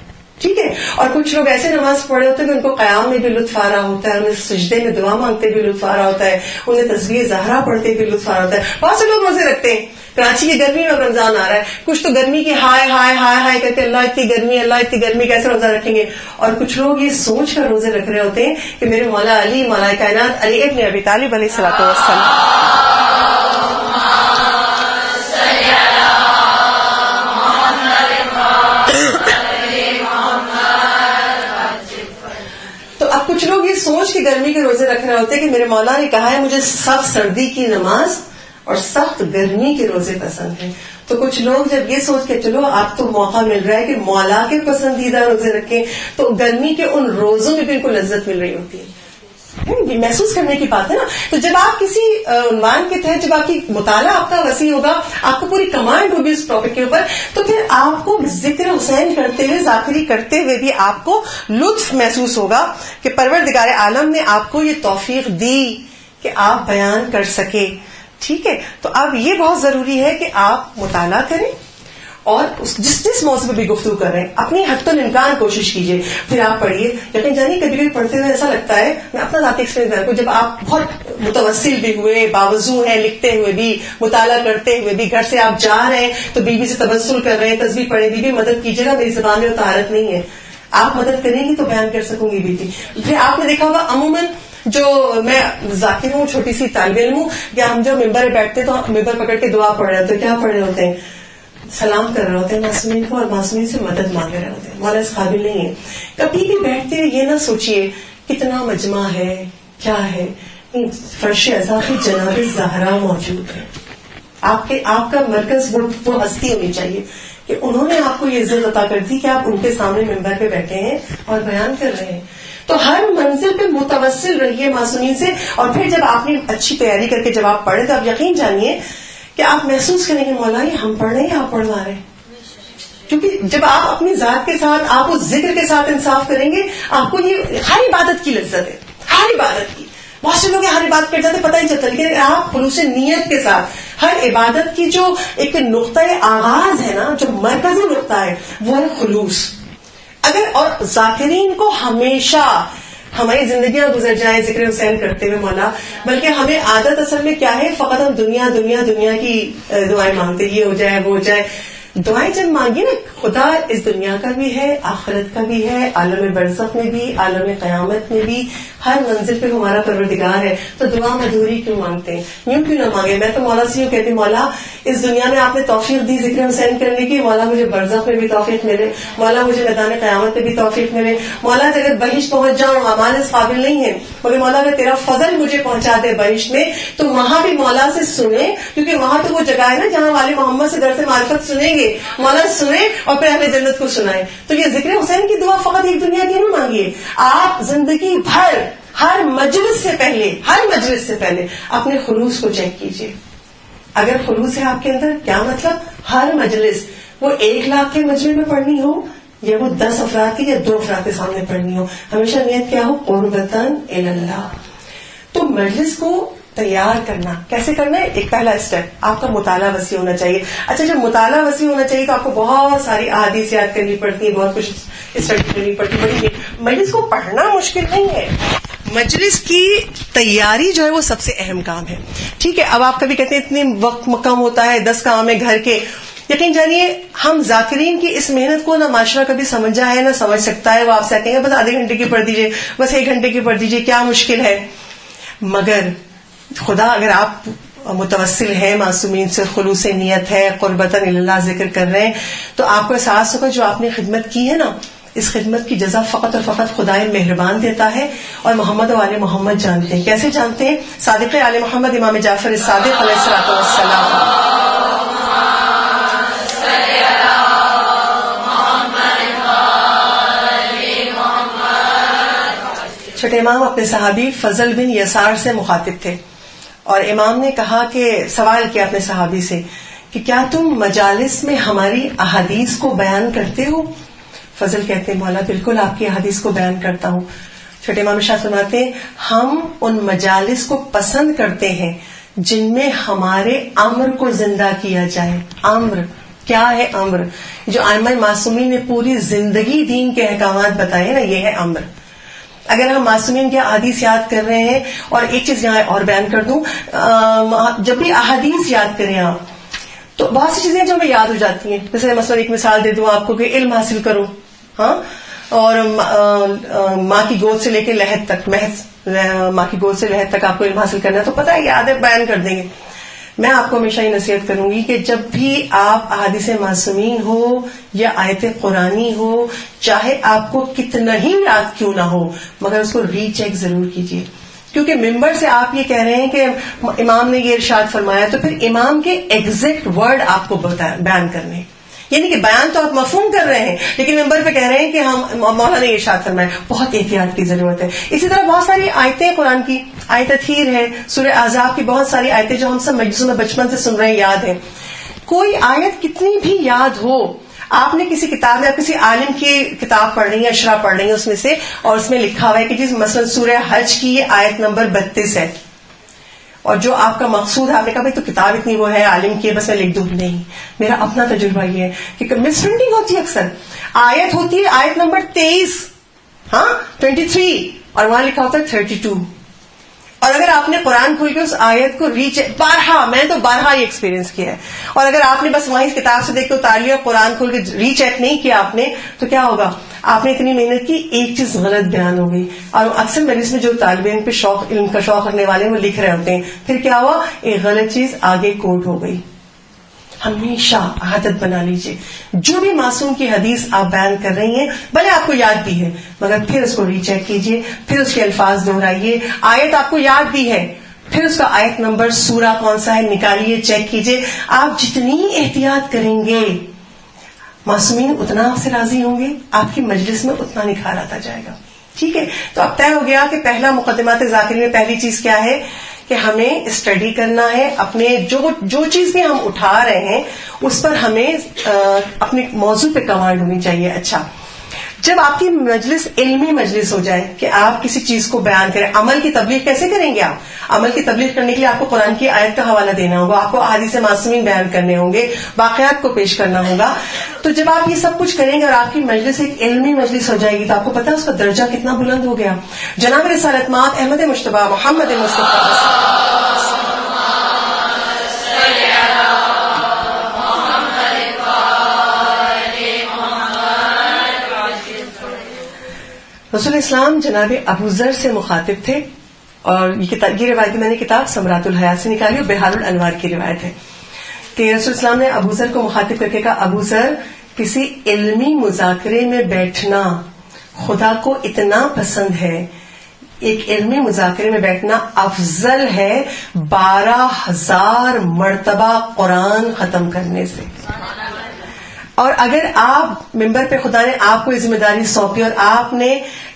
ٹھیک ہے, اور کچھ لوگ ایسے نماز پڑھے ہوتے ہیں کہ ان کو قیام میں بھی لطف آ رہا ہوتا ہے, انہیں سجدے میں دعا مانگتے بھی لطف آ رہا ہوتا ہے, انہیں تسبیح زہرا پڑھتے بھی لطف آ رہا ہوتا ہے. بہت سے لوگ روزے رکھتے ہیں, کراچی کی گرمی میں رمضان آ رہا ہے, کچھ تو گرمی کی ہائے ہائے ہائے ہائے کہتے ہیں, اللہ اتنی گرمی, اللہ اتنی گرمی, کیسے روزہ رکھیں گے. اور کچھ لوگ یہ سوچ کر روزے رکھ رہے ہوتے ہیں کہ میرے مولا علی, مولا کائنات علی ابن ابی طالب علیہ الصلوۃ والسلام, کچھ لوگ یہ سوچ کے گرمی کے روزے رکھ رہے ہوتے ہیں کہ میرے مولا نے کہا ہے مجھے سخت سردی کی نماز اور سخت گرمی کے روزے پسند ہیں. تو کچھ لوگ جب یہ سوچ کے چلو آپ تو موقع مل رہا ہے کہ مولا کے پسندیدہ روزے رکھیں, تو گرمی کے ان روزوں میں بھی ان کو لذت مل رہی ہوتی ہے. یہ محسوس کرنے کی بات ہے نا. تو جب آپ کسی عنوان کے تحت, جب آپ کی مطالعہ آپ کا وسیع ہوگا, آپ کو پوری کمانڈ ہوگی اس ٹاپک کے اوپر, تو پھر آپ کو ذکر حسین کرتے ہوئے, ذاکری کرتے ہوئے بھی آپ کو لطف محسوس ہوگا کہ پروردگار عالم نے آپ کو یہ توفیق دی کہ آپ بیان کر سکے, ٹھیک ہے. تو اب یہ بہت ضروری ہے کہ آپ مطالعہ کریں, اور جس موضوع پہ بھی گفتگو کر رہے ہیں اپنی حد الامکان کوشش کیجیے, پھر آپ پڑھیے. یقین جانیے کبھی کبھی پڑھتے ہوئے ایسا لگتا ہے, میں اپنا ذاتی ایکسپیرینس کو, جب آپ بہت متوسل بھی ہوئے, باوضو ہیں, لکھتے ہوئے بھی, مطالعہ کرتے ہوئے بھی, گھر سے آپ جا رہے ہیں تو بیوی سے تبسل کر رہے ہیں, تسبیح پڑھیں, بیوی مدد کیجیے گا, میری زبان میں طہارت نہیں ہے, آپ مدد کریں گی تو بیان کر سکوں گی بیٹی. پھر آپ نے دیکھا ہوگا عموماً, جو میں ذاکر ہوں, چھوٹی سی طالب علم ہوں, یا ہم جو ممبر پہ بیٹھتے تو ممبر پکڑ کے دعا پڑھ رہے ہوتے, کیا پڑھ رہے ہوتے ہیں, سلام کر رہے ہوتے ہیں معصومین کو, اور معصومین سے مدد مانگ رہے ہوتے ہیں. مولا اس قابل نہیں ہے. کبھی بھی بیٹھتے ہوئے یہ نہ سوچئے کتنا مجمع ہے, کیا ہے, فرش ازاں پہ جناب زہرا موجود ہے. آپ کا مرکز وہ ہستی ہونی چاہیے کہ انہوں نے آپ کو یہ عزت عطا کر دی کہ آپ ان کے سامنے ممبر پہ بیٹھے ہیں اور بیان کر رہے ہیں. تو ہر منزل پہ متوسل رہیے معصومین سے, اور پھر جب آپ نے اچھی تیاری کر کے جب آپ پڑھیں تو آپ یقین جانیے کہ آپ محسوس کریں گے مولا یہ ہم پڑھ رہے ہیں, آپ پڑھوا رہے ہیں. کیونکہ جب آپ اپنی ذات کے ساتھ, آپ اس ذکر کے ساتھ انصاف کریں گے, آپ کو یہ ہر عبادت کی لذت ہے, ہر عبادت کی. بہت سے لوگ ہر عبادت کر جاتے پتہ ہی چلتا, لیکن آپ خلوص نیت کے ساتھ ہر عبادت کی جو ایک نقطۂ آغاز ہے نا, جو مرکزی نقطہ ہے, وہ ہے خلوص. اگر اور ذاکرین کو ہمیشہ ہماری زندگیاں گزر جائیں ذکر حسین کرتے ہوئے مولا, بلکہ ہمیں عادت اصل میں کیا ہے, فقط ہم دنیا دنیا دنیا کی دعائیں مانگتے, یہ ہو جائے وہ ہو جائے. دعائیں جب مانگی نا، خدا اس دنیا کا بھی ہے، آخرت کا بھی ہے، عالم برزخ میں بھی، عالم قیامت میں بھی، ہر منزل پہ ہمارا پروردگار ہے. تو دعا مدھوری کیوں مانگتے ہیں؟ یوں کیوں نہ مانگے؟ میں تو مولا سے یوں کہتی، مولا اس دنیا میں آپ نے توفیق دی ذکر حسین کرنے کی، مولا مجھے برزخ میں بھی توفیق ملے، مولا مجھے میدان قیامت میں بھی توفیق ملے. مولا اگر بہشت پہنچ جاؤں، اعمال اس قابل نہیں ہے، مگر مولا اگر تیرا فضل مجھے پہنچا دے بہشت میں، تو وہاں بھی مولا سے سنیں، کیونکہ وہاں تو وہ جگہ ہے نا جہاں والے محمد سے درس معرفت سنیں گے، مولا سنیں اور پھر اہل جنت کو سنائیں. تو یہ ذکر حسین کی دعا فقط ایک دنیا کی نہیں مانگیے، آپ زندگی بھر ہر مجلس سے پہلے اپنے خلوص کو چیک کیجیے. اگر خلوص ہے آپ کے اندر، کیا مطلب؟ ہر مجلس وہ 1,00,000 کے مجمع میں پڑھنی ہو یا وہ 10 افراد کی یا 2 افراد کے سامنے پڑھنی ہو، ہمیشہ نیت کیا ہو؟ قربتاً اللہ. تو مجلس کو تیار کرنا کیسے کرنا ہے؟ ایک پہلا اسٹیپ، آپ کا مطالعہ وسیع ہونا چاہیے. اچھا، جب مطالعہ وسیع ہونا چاہیے تو آپ کو بہت ساری احادیث یاد کرنی پڑتی ہیں، بہت کچھ اسٹڈی کرنی پڑتی ہے. مجلس کو پڑھنا مشکل نہیں ہے، مجلس کی تیاری جو ہے وہ سب سے اہم کام ہے. ٹھیک ہے، اب آپ کبھی کہتے ہیں اتنے وقت کم ہوتا ہے، 10 کام ہے گھر کے. یقین جانیے ہم ذاکرین کی اس محنت کو نہ معاشرہ کبھی سمجھا ہے نہ سمجھ سکتا ہے. وہ آپ سے کہیں گے بس آدھے گھنٹے کی پڑھ دیجیے، بس 1 گھنٹے کی پڑھ دیجیے، کیا مشکل ہے. مگر خدا اگر آپ متوسل ہیں، معصومین سے خلوص نیت ہے، قربتاً اللہ ذکر کر رہے ہیں، تو آپ کو احساس ہوگا جو آپ نے خدمت کی ہے نا، اس خدمت کی جزا فقط اور فقط خدائے مہربان دیتا ہے. اور محمد و آل محمد جانتے ہیں. کیسے جانتے ہیں؟ صادق آل محمد امام جعفر الصادق علیہ الصلوۃ والسلام چھٹے امام اپنے صحابی فضل بن یسار سے مخاطب تھے، اور امام نے کہا کہ سوال کیا اپنے صحابی سے کہ کیا تم مجالس میں ہماری احادیث کو بیان کرتے ہو؟ فضل کہتے ہیں مولا بالکل آپ کی احادیث کو بیان کرتا ہوں. چھٹے امام ارشاد فرماتے ہیں ہم ان مجالس کو پسند کرتے ہیں جن میں ہمارے امر کو زندہ کیا جائے. امر کیا ہے؟ امر جو ائمہ معصومین نے پوری زندگی دین کے احکامات بتائے نا، یہ ہے امر. اگر ہم معصومین کے احادیث یاد کر رہے ہیں، اور ایک چیز یہاں اور بیان کر دوں، جب بھی احادیث یاد کریں آپ تو بہت سی چیزیں جو ہمیں یاد ہو جاتی ہیں. جیسے مثلا ایک مثال دے دوں آپ کو کہ علم حاصل کرو، ہاں، اور ماں کی گود سے لے کے لحد تک، محض ماں کی گود سے لحد تک آپ کو علم حاصل کرنا ہے تو پتہ ہے یاد ہے، بیان کر دیں گے. میں آپ کو ہمیشہ یہ نصیحت کروں گی کہ جب بھی آپ احادیث معصومین ہو یا آیت قرآنی ہو، چاہے آپ کو کتنا ہی یاد کیوں نہ ہو، مگر اس کو ری چیک ضرور کیجیے. کیونکہ ممبر سے آپ یہ کہہ رہے ہیں کہ امام نے یہ ارشاد فرمایا، تو پھر امام کے ایگزیکٹ ورڈ آپ کو بیان کرنے، یعنی کہ بیان تو آپ مفہوم کر رہے ہیں لیکن ممبر پہ کہہ رہے ہیں کہ ہم مولا نے ارشاد فرمایا. بہت احتیاط کی ضرورت ہے. اسی طرح بہت ساری آیتیں قرآن کی، آیت تطہیر ہے، سورہ احزاب کی بہت ساری آیتیں جو ہم سب مجلسوں میں بچپن سے سن رہے ہیں، یاد ہیں. کوئی آیت کتنی بھی یاد ہو، آپ نے کسی کتاب میں، آپ کسی عالم کی کتاب پڑھ رہی ہیں، اشرا پڑھ رہی ہیں اس میں سے، اور اس میں لکھا ہوا ہے کہ جس مثلا سورہ حج کی یہ آیت نمبر 32 ہے، اور جو آپ کا مقصود ہے، آپ نے کہا بھائی تو کتاب اتنی وہ ہے عالم کی ہے، بس میں لکھ دوں. نہیں، میرا اپنا تجربہ یہ ہے کہ مس پرنٹنگ ہوتی ہے. اکثر آیت ہوتی ہے آیت نمبر 23، ہاں 23، اور وہاں لکھا ہوتا ہے 32. اور اگر آپ نے قرآن کھول کے اس آیت کو بارہا، میں تو بارہا یہ ایکسپیرینس کیا ہے، اور اگر آپ نے بس وہیں کتاب سے دیکھ کے اتار لیا، قرآن کھول کے ری چیک نہیں کیا آپ نے، تو کیا ہوگا؟ آپ نے اتنی محنت کی، ایک چیز غلط بیان ہو گئی. اور اکثر مجلس میں جو طالب علم پہ شوق، علم کا شوق رکھنے والے ہیں، وہ لکھ رہے ہوتے ہیں، پھر کیا ہوا؟ ایک غلط چیز آگے کوٹ ہو گئی. ہمیشہ عادت بنا لیجیے، جو بھی معصوم کی حدیث آپ بیان کر رہی ہیں، بھلے آپ کو یاد بھی ہے مگر پھر اس کو ری چیک کیجیے، پھر اس کے الفاظ دہرائیے. آیت آپ کو یاد بھی ہے، پھر اس کا آیت نمبر، سورہ کون سا ہے نکالیے، چیک کیجیے. آپ جتنی احتیاط کریں گے معصومین اتنا آپ سے راضی ہوں گے، آپ کی مجلس میں اتنا نکھار آتا جائے گا. ٹھیک ہے، تو اب طے ہو گیا کہ پہلا مقدمات ذاکرین میں پہلی چیز کیا ہے کہ ہمیں اسٹڈی کرنا ہے. اپنے جو چیز بھی ہم اٹھا رہے ہیں اس پر ہمیں اپنے موضوع پہ کمانڈ ہونی چاہیے. اچھا، جب آپ کی مجلس علمی مجلس ہو جائے کہ آپ کسی چیز کو بیان کریں، عمل کی تبلیغ کیسے کریں گے؟ آپ عمل کی تبلیغ کرنے کے لیے آپ کو قرآن کی آیت کا حوالہ دینا ہوگا، آپ کو احادیث معصومین بیان کرنے ہوں گے، واقعات کو پیش کرنا ہوگا. تو جب آپ یہ سب کچھ کریں گے اور آپ کی مجلس ایک علمی مجلس ہو جائے گی، تو آپ کو پتا ہے اس کا درجہ کتنا بلند ہو گیا. جناب رسالت مآب احمد مجتبیٰ محمد مصطفیٰ رسول اسلام جناب ابو ذر سے مخاطب تھے، اور یہ روایت میں نے کتاب ثمرات الحیات سے نکالی اور بحار الانوار کی روایت ہے کہ رسول اسلام نے ابو ذر کو مخاطب کر کے کہا، ابو ذر، کسی علمی مذاکرے میں بیٹھنا خدا کو اتنا پسند ہے، ایک علمی مذاکرے میں بیٹھنا افضل ہے 12,000 مرتبہ قرآن ختم کرنے سے. اور اگر آپ ممبر پہ خدا نے آپ کو یہ ذمہ داری سونپی اور آپ نے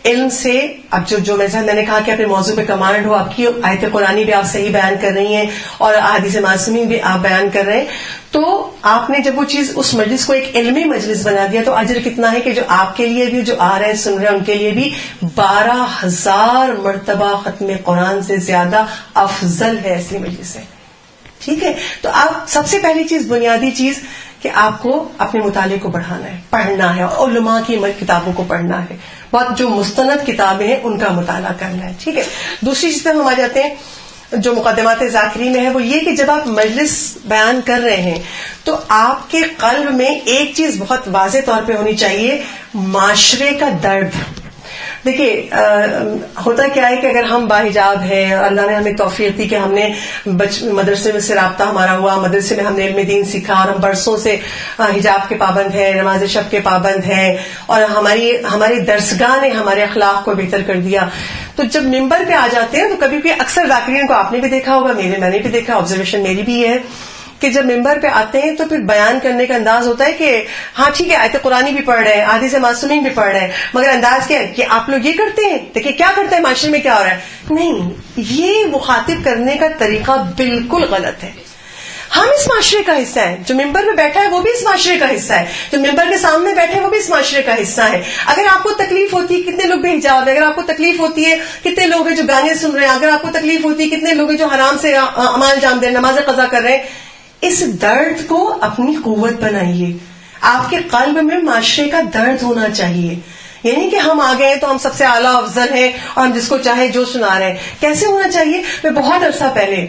علم سے، اب جو میں نے کہا کہ اپنے موضوع پہ کمانڈ ہو، آپ کی آیت قرآنی بھی آپ صحیح بیان کر رہی ہیں اور احادیث معصومین بھی آپ بیان کر رہے ہیں، تو آپ نے جب وہ چیز اس مجلس کو ایک علمی مجلس بنا دیا تو اجر کتنا ہے کہ جو آپ کے لیے بھی، جو آ رہے ہیں سن رہے ہیں، ان کے لیے بھی 12,000 مرتبہ ختم قرآن سے زیادہ افضل ہے ایسی مجلس ہے. ٹھیک ہے، تو آپ سب سے پہلی چیز، بنیادی چیز کہ آپ کو اپنے مطالعے کو بڑھانا ہے، پڑھنا ہے، اور علماء کی کتابوں کو پڑھنا ہے، بہت جو مستند کتابیں ہیں ان کا مطالعہ کرنا ہے. ٹھیک ہے، دوسری چیز پہ ہم آ جاتے ہیں جو مقدمات ذاکری میں ہے، وہ یہ کہ جب آپ مجلس بیان کر رہے ہیں تو آپ کے قلب میں ایک چیز بہت واضح طور پہ ہونی چاہیے، معاشرے کا درد. دیکھیے ہوتا کیا ہے کہ اگر ہم باحجاب ہیں اور اللہ نے ہمیں توفیق دی کہ ہم نے مدرسے میں سے رابطہ ہمارا ہوا، مدرسے میں ہم نے علم دین سیکھا اور ہم برسوں سے حجاب کے پابند ہیں، نماز شب کے پابند ہیں، اور ہماری درسگاہ نے ہمارے اخلاق کو بہتر کر دیا، تو جب ممبر پہ آ جاتے ہیں تو کبھی بھی اکثر ذاکرین کو آپ نے بھی دیکھا ہوگا، میں نے بھی دیکھا، آبزرویشن میری بھی ہے کہ جب ممبر پہ آتے ہیں تو پھر بیان کرنے کا انداز ہوتا ہے کہ ہاں ٹھیک ہے، آیت قرآنی بھی پڑھ رہے ہیں، احادیث معصومین بھی پڑھ رہے ہیں، مگر انداز کیا ہے کہ آپ لوگ یہ کرتے ہیں، دیکھیے کیا کرتے ہیں، معاشرے میں کیا ہو رہا ہے. نہیں، یہ مخاطب کرنے کا طریقہ بالکل غلط ہے. ہم اس معاشرے کا حصہ ہیں، جو ممبر میں بیٹھا ہے وہ بھی اس معاشرے کا حصہ ہے، جو ممبر کے سامنے بیٹھے ہیں وہ بھی اس معاشرے کا حصہ ہے. اگر آپ کو تکلیف ہوتی ہے، کتنے لوگ بے حجاب ہیں، اگر آپ کو تکلیف ہوتی ہے، کتنے لوگ ہیں جو گانے سن رہے ہیں، اگر آپ کو تکلیف ہوتی ہے، کتنے لوگ ہیں جو حرام سے اعمال انجام دے رہے ہیں، نماز قضا کر رہے ہیں. اس درد کو اپنی قوت بنائیے. آپ کے قلب میں معاشرے کا درد ہونا چاہیے، یعنی کہ ہم آ گئے تو ہم سب سے اعلیٰ افضل ہیں اور ہم جس کو چاہے جو سنا رہے ہیں. کیسے ہونا چاہیے؟ میں بہت عرصہ پہلے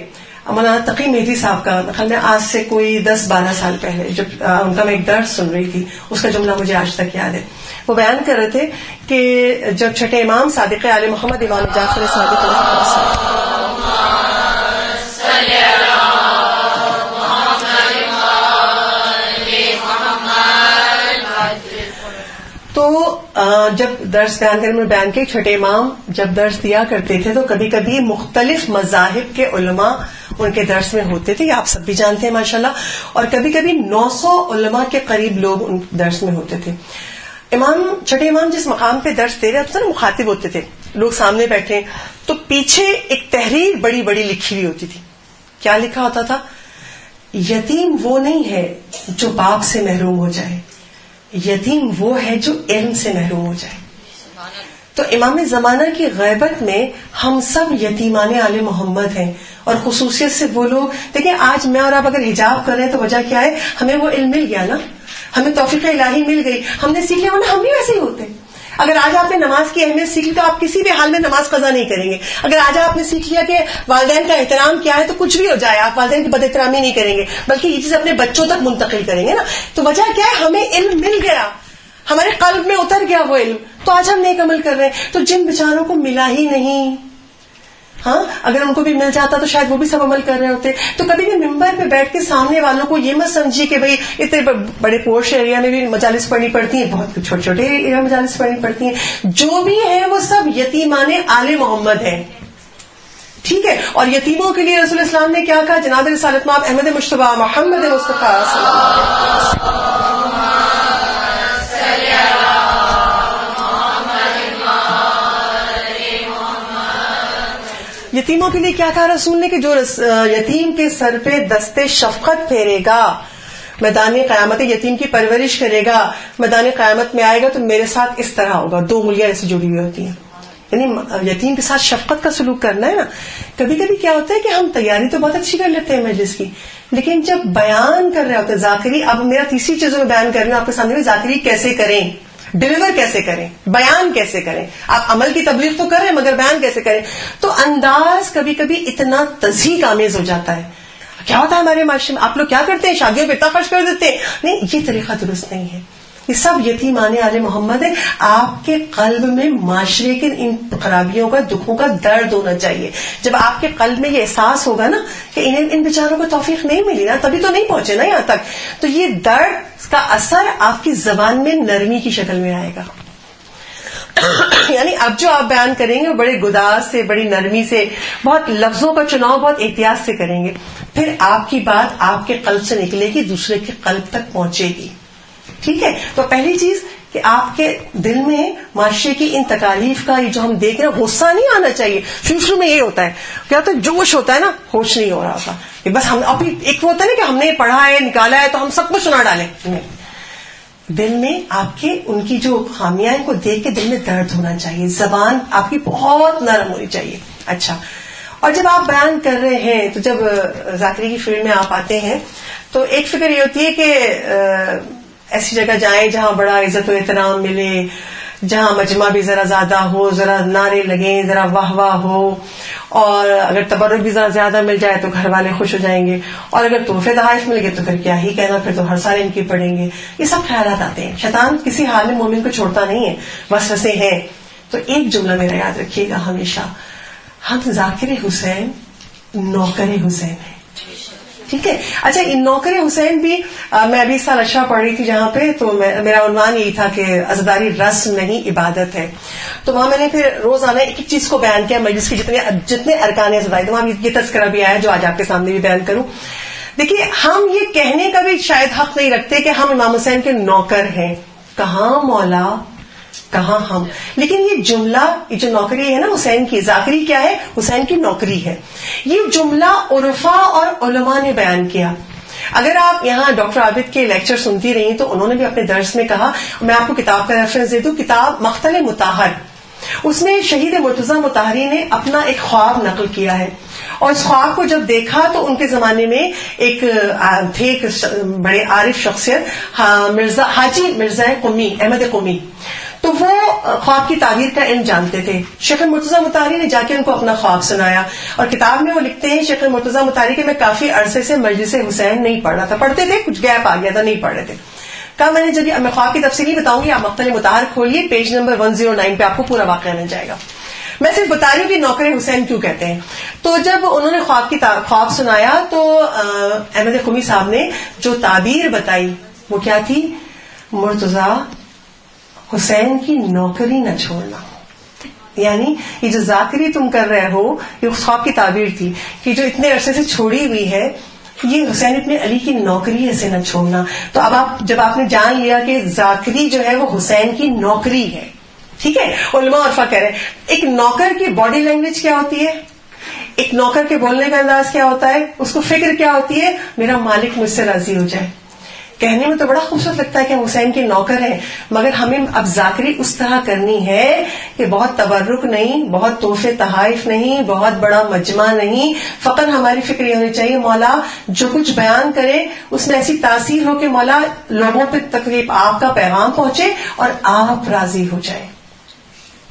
مولانا تقی مہدی صاحب کا، خیال میں آج سے کوئی 10-12 سال پہلے، جب ان کا میں ایک درس سن رہی تھی، اس کا جملہ مجھے آج تک یاد ہے. وہ بیان کر رہے تھے کہ جب چھٹے امام صادق آل محمد امام جعفر صادق علیہ السلام تو جب درس بیان کرنے میں بیان کے چھٹے امام جب درس دیا کرتے تھے تو کبھی کبھی مختلف مذاہب کے علماء ان کے درس میں ہوتے تھے، یہ آپ سب بھی جانتے ہیں ماشاءاللہ، اور کبھی کبھی 900 علماء کے قریب لوگ ان درس میں ہوتے تھے. چھٹے امام جس مقام پہ درس دے رہے ہوتے تھے، مخاطب ہوتے تھے، لوگ سامنے بیٹھے تو پیچھے ایک تحریر بڑی بڑی لکھی ہوئی ہوتی تھی. کیا لکھا ہوتا تھا؟ یتیم وہ نہیں ہے جو باپ سے محروم ہو جائے، یتیم وہ ہے جو علم سے محروم ہو جائے. تو امام زمانہ کی غیبت میں ہم سب یتیمان آل محمد ہیں، اور خصوصیت سے وہ لوگ، دیکھیں آج میں اور آپ اگر حجاب کر رہے ہیں تو وجہ کیا ہے؟ ہمیں وہ علم مل گیا نا، ہمیں توفیق الہی مل گئی، ہم نے سیکھ لیا، ورنہ ہم بھی ویسے ہی ہوتے. اگر آج آپ نے نماز کی اہمیت سیکھ لی تو آپ کسی بھی حال میں نماز قضا نہیں کریں گے. اگر آج آپ نے سیکھ لیا کہ والدین کا احترام کیا ہے تو کچھ بھی ہو جائے آپ والدین کی بد احترامی نہیں کریں گے، بلکہ یہ چیز اپنے بچوں تک منتقل کریں گے نا. تو وجہ کیا ہے؟ ہمیں علم مل گیا، ہمارے قلب میں اتر گیا وہ علم، تو آج ہم نیک عمل کر رہے ہیں. تو جن بیچاروں کو ملا ہی نہیں، ہاں اگر ان کو بھی مل جاتا تو شاید وہ بھی سب عمل کر رہے ہوتے. تو کبھی بھی ممبر پہ بیٹھ کے سامنے والوں کو یہ مت سمجھیے کہ بھئی اتنے بڑے پورش ایریا میں بھی مجالس پڑھنی پڑتی ہیں، بہت چھوٹے چھوٹے ایریا میں مجالس پڑھنی پڑتی ہیں. جو بھی ہیں وہ سب یتیمان آل محمد ہیں. ٹھیک ہے، اور یتیموں کے لیے رسول اسلام نے کیا کہا؟ جناب رسالت مآب احمد مجتبیٰ محمد مصطفیٰ صلی اللہ علیہ وسلم، یتیموں کے لیے کیا کہا رسول نے کہ جو یتیم کے سر پہ دستے شفقت پھیرے گا، میدان قیامت یتیم کی پرورش کرے گا، میدان قیامت میں آئے گا تو میرے ساتھ اس طرح ہوگا. 2 انگلیاں ایسی جڑی ہوئی ہوتی ہیں، یعنی یتیم کے ساتھ شفقت کا سلوک کرنا ہے نا. کبھی کبھی کیا ہوتا ہے کہ ہم تیاری تو بہت اچھی کر لیتے ہیں مجلس کی، لیکن جب بیان کر رہے ہوتے ہیں ذاکری، اب میرا تیسری چیزوں میں بیان کر رہی ہوں آپ کے سامنے، ذاکری کیسے کریں، ڈیلیور کیسے کریں، بیان کیسے کریں. آپ عمل کی تبلیغ تو کر رہے ہیں مگر بیان کیسے کریں. تو انداز کبھی کبھی اتنا تضحیک آمیز ہو جاتا ہے. کیا ہوتا ہے ہمارے معاشرے میں، آپ لوگ کیا کرتے ہیں، شادیوں پہ اتنا خرچ کر دیتے ہیں. نہیں، یہ طریقہ درست نہیں ہے. یہ سب یتیمان آل محمد ہے. آپ کے قلب میں معاشرے کے ان خرابیوں کا, دکھوں کا درد ہونا چاہیے. جب آپ کے قلب میں یہ احساس ہوگا نا کہ انہیں ان بیچاروں کو توفیق نہیں ملی نا, تبھی تو نہیں پہنچے نا یہاں تک, تو یہ درد کا اثر آپ کی زبان میں نرمی کی شکل میں آئے گا. یعنی اب جو آپ بیان کریں گے وہ بڑے گداز سے, بڑی نرمی سے, بہت لفظوں کا چناؤ بہت احتیاط سے کریں گے. پھر آپ کی بات آپ کے قلب سے نکلے گی, دوسرے کے قلب تک پہنچے گی. ٹھیک ہے, تو پہلی چیز کہ آپ کے دل میں معاشرے کی ان تکالیف کا یہ جو ہم دیکھ رہے ہیں غصہ نہیں آنا چاہیے. شروع میں یہ ہوتا ہے, کیا ہوتا ہے, جوش ہوتا ہے نا, ہوش نہیں ہو رہا ہوتا کہ بس ہم ابھی ایک ہوتا ہے نا کہ ہم نے پڑھا ہے نکالا ہے تو ہم سب کچھ سنا ڈالیں. دل میں آپ کے ان کی جو خامیاں ہیں کو دیکھ کے دل میں درد ہونا چاہیے. زبان آپ کی بہت نرم ہونی چاہیے. اچھا, اور جب آپ بیان کر رہے ہیں تو جب ذاکری کی فیلڈ میں آپ آتے ہیں تو ایک فکر یہ ہوتی ہے کہ ایسی جگہ جائیں جہاں بڑا عزت و احترام ملے, جہاں مجمع بھی ذرا زیادہ ہو, ذرا نعرے لگیں, ذرا واہ واہ ہو, اور اگر تبرک بھی ذرا زیادہ مل جائے تو گھر والے خوش ہو جائیں گے, اور اگر تحفے تحائف مل گئے تو پھر کیا ہی کہنا, پھر تو ہر سال ان کی پڑیں گے. یہ سب خیالات آتے ہیں. شیطان کسی حال میں مومن کو چھوڑتا نہیں ہے, وسوسے ہیں. تو ایک جملہ میرا یاد رکھیے گا ہمیشہ, ہم ذاکر حسین نوکر حسین ہیں. ٹھیک ہے. اچھا, ان نوکر حسین بھی میں ابھی اس سال اشرا پڑھ رہی تھی جہاں پہ, تو میرا عنوان یہی تھا کہ عزاداری رسم نہیں عبادت ہے. تو وہاں میں نے پھر روزانہ ایک ایک چیز کو بیان کیا, مجلس کی جتنے ارکان عزاداری, تو وہاں یہ تذکرہ بھی آیا جو آج آپ کے سامنے بھی بیان کروں. دیکھیے, ہم یہ کہنے کا بھی شاید حق نہیں رکھتے کہ ہم امام حسین کے نوکر ہیں. کہاں مولا, کہاں ہم. لیکن یہ جملہ, یہ جو نوکری ہے نا حسین کی, ذاکری کیا ہے, حسین کی نوکری ہے. یہ جملہ عرفا اور علماء نے بیان کیا. اگر آپ یہاں ڈاکٹر عابد کے لیکچر سنتی رہی تو انہوں نے بھی اپنے درس میں کہا, میں آپ کو کتاب کا ریفرنس دے دوں, کتاب مقتل مطہر, اس میں شہید مرتضی مطہری نے اپنا ایک خواب نقل کیا ہے, اور اس خواب کو جب دیکھا تو ان کے زمانے میں ایک تھے, ایک بڑے عارف شخصیت, حاجی مرزا قمی, احمد قمی, تو وہ خواب کی تعبیر کا علم جانتے تھے. شیخ مرتضی مطہری نے جا کے ان کو اپنا خواب سنایا, اور کتاب میں وہ لکھتے ہیں شیخ مرتضی مطہری کہ میں کافی عرصے سے مجلس حسین نہیں پڑھ رہا تھا, پڑھتے تھے کچھ گیپ آ گیا تھا, نہیں پڑھ رہے تھے. کہا میں نے جب میں خواب کی تفصیل نہیں بتاؤں گی, آپ مقتل مطہر کھولیے, پیج نمبر 109 پہ آپ کو پورا واقعہ مل جائے گا. میں صرف بتا رہی ہوں کہ نوکر حسین کیوں کہتے ہیں. تو جب انہوں نے خواب سنایا تو احمد قمی صاحب نے جو تعبیر بتائی وہ کیا تھی, مرتضی حسین کی نوکری نہ چھوڑنا. یعنی یہ جو ذاکری تم کر رہے ہو, یہ خواب کی تعبیر تھی کہ جو اتنے عرصے سے چھوڑی ہوئی ہے, یہ حسین ابن علی کی نوکری ایسے نہ چھوڑنا. تو اب جب آپ نے جان لیا کہ ذاکری جو ہے وہ حسین کی نوکری ہے, ٹھیک ہے. علماء عرفا کہہ رہے ہیں ایک نوکر کی باڈی لینگویج کیا ہوتی ہے, ایک نوکر کے بولنے کا انداز کیا ہوتا ہے, اس کو فکر کیا ہوتی ہے, میرا مالک مجھ سے راضی ہو جائے. کہنے میں تو بڑا خوبصورت لگتا ہے کہ ہم حسین کے نوکر ہیں, مگر ہمیں اب ذاکری اس طرح کرنی ہے کہ بہت تبرک نہیں, بہت تحفے تحائف نہیں, بہت بڑا مجمع نہیں, فقط ہماری فکر یہ ہونی چاہیے مولا جو کچھ بیان کرے اس میں ایسی تاثیر ہو کہ مولا لوگوں پہ تقریب آپ کا پیغام پہنچے اور آپ راضی ہو جائیں.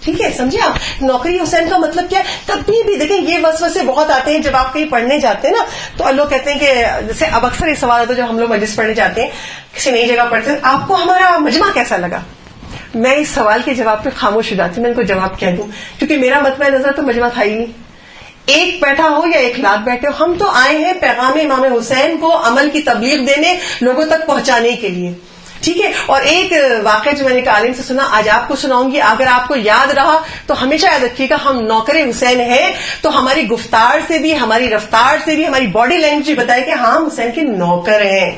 ٹھیک ہے, سمجھے آپ. نوکری حسین کا مطلب کیا ہے. کبھی بھی دیکھیں یہ وسوسے بہت آتے ہیں جب آپ کہیں پڑھنے جاتے ہیں نا, تو لوگ کہتے ہیں کہ جیسے اب اکثر یہ سوال ہوتا ہے جب ہم لوگ مجلس پڑھنے جاتے ہیں, کسی نئی جگہ پڑھتے ہیں, آپ کو ہمارا مجمع کیسا لگا. میں اس سوال کے جواب پہ خاموش ہو جاتی ہوں, میں ان کو جواب کہہ دوں, کیونکہ میرا مطمع نظر تو مجمع تھا ہی نہیں. ایک بیٹھا ہو یا 1 لاکھ بیٹھے ہو, ہم تو آئے ہیں پیغام امام حسین کو عمل کی تبلیغ دینے, لوگوں تک پہنچانے کے لیے. ٹھیک ہے. اور ایک واقعہ جو میں نے ایک عالم سے سنا, آج آپ کو سناؤں گی, اگر آپ کو یاد رہا تو ہمیشہ یاد رکھیے گا, ہم نوکر حسین ہیں تو ہماری گفتار سے بھی, ہماری رفتار سے بھی, ہماری باڈی لینگویج بھی بتائے کہ ہم حسین کے نوکر ہیں.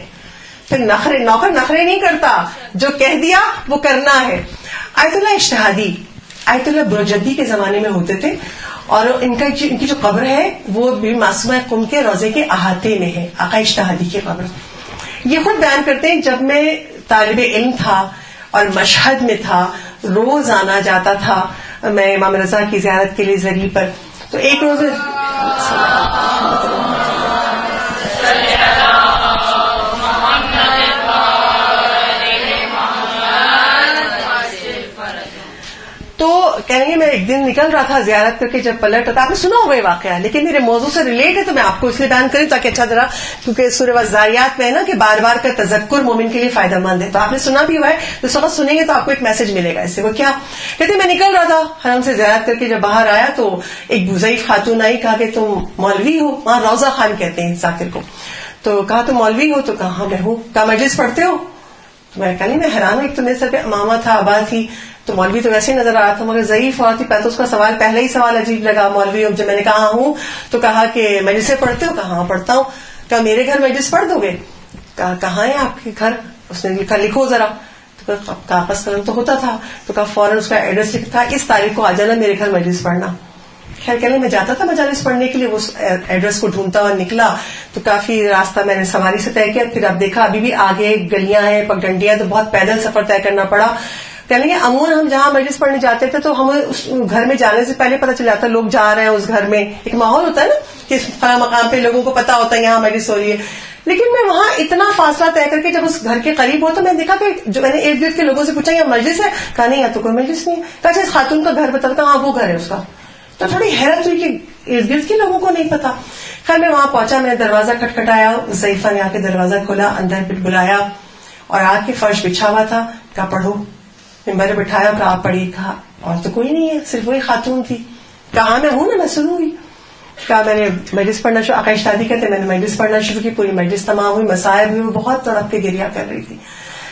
پھر نوکر نخرے نہیں کرتا, جو کہہ دیا وہ کرنا ہے. آیت اللہ اجتہادی, آیت اللہ بروجردی کے زمانے میں ہوتے تھے, اور ان کی جو قبر ہے وہ بھی معصومہ قم کے روزے کے احاطے میں ہے, آقا اجتہادی کی قبر. یہ خود بیان کرتے ہیں, جب میں طالب علم تھا اور مشہد میں تھا, روز آنا جاتا تھا میں امام رضا کی زیارت کے لیے زری پر. تو ایک روز تو کہیں گے میں ایک دن نکل رہا تھا زیارت کر کے, جب پلٹ رہا تھا, آپ نے سنا ہوگا یہ واقعہ, لیکن میرے موضوع سے ریلیٹ ہے تو میں آپ کو اس لیے بیان کروں تاکہ اچھا طرح, کیونکہ سورہ والذاریات میں ہے نا کہ بار بار کا تذکر مومن کے لیے فائدہ مند ہے, تو آپ نے سنا بھی ہوا ہے, تو اس وقت سنیں گے تو آپ کو ایک میسج ملے گا اس سے. وہ کیا کہتے, میں نکل رہا تھا حرم سے زیارت کر کے, جب باہر آیا تو ایک ضعیف خاتون آئی, کہا کہ تم مولوی ہو, وہاں روضہ خان کہتے ہیں ذاکر کو, تو کہا تم مولوی ہو, تو کہا میں ہوں, کہا مجلس پڑھتے ہو, تو میں کہا نہیں, میں حیران ہوں, ایک تو میرے سر پہ امامہ تھا, آبا تھی, تو مولوی تو ویسے ہی نظر آ رہا تھا, مگر ضعیف اور تھی, پہلے تو اس کا سوال, پہلا ہی سوال عجیب لگا, مولوی ہو, جب میں نے کہا ہوں, تو کہا کہ مجلس سے پڑھتے ہو, کہا ہاں پڑھتا ہوں, کہا میرے گھر مجلس پڑھ دو گے, کہا کہاں ہے آپ کے گھر, اس نے لکھا لکھو ذرا, تو کہا کاغذ قلم تو ہوتا تھا, تو کہا فوراً اس کا ایڈریس لکھا, اس تاریخ کو آ جانا میرے گھر مجلس پڑھنا. خیر کہنے میں جاتا تھا مجالس پڑھنے کے لیے, وہ ایڈریس کو ڈھونڈتا ہوا نکلا, تو کافی راستہ میں نے سواری سے طے کیا, پھر اب دیکھا ابھی بھی آگے گلیاں ہیں, پگڈنڈیاں, تو بہت پیدل سفر طے کرنا پڑا. کہنے لگے عموماً ہم جہاں مجلس پڑھنے جاتے تھے تو ہمیں اس گھر میں جانے سے پہلے پتہ چل جاتا لوگ جا رہے ہیں اس گھر میں, ایک ماحول ہوتا ہے نا کہ اس فلاں مقام پہ لوگوں کو پتا ہوتا ہے یہاں مجلس ہو رہی ہے. لیکن میں وہاں اتنا فاصلہ طے کر کے جب اس گھر کے قریب ہو تو میں دیکھا کہ جو میں نے ارد گرد کے لوگوں سے پوچھا یہ مجلس ہے, کہا نہیں یہاں تو کوئی مجلس نہیں ہے. کہا اچھا اس خاتون کا گھر بتا, ہاں وہ گھر ہے اس کا. تو تھوڑی حیرت ہوئی کہ ارد گرد کے لوگوں کو نہیں پتا. خیر میں وہاں پہنچا, میں نے دروازہ کھٹکھٹایا, ضعیفہ نے آ کے دروازہ کھولا, اندر پھر بلایا, اور آ کے فرش بچھا ہوا تھا, کہا پڑھو. ممبر بٹھایا, کہا آپ پڑھی, کہا اور تو کوئی نہیں ہے, صرف وہی خاتون تھی. کہا میں ہوں نا, میں سنوں گی. کہا میں نے مجلس پڑھنا شروع, آقا اشتادی کہتے میں نے مجلس پڑھنا شروع کی, پوری مجلس تمام ہوئی, مسائب ہوئی, وہ بہت تڑپ کے گریا کر رہی تھی.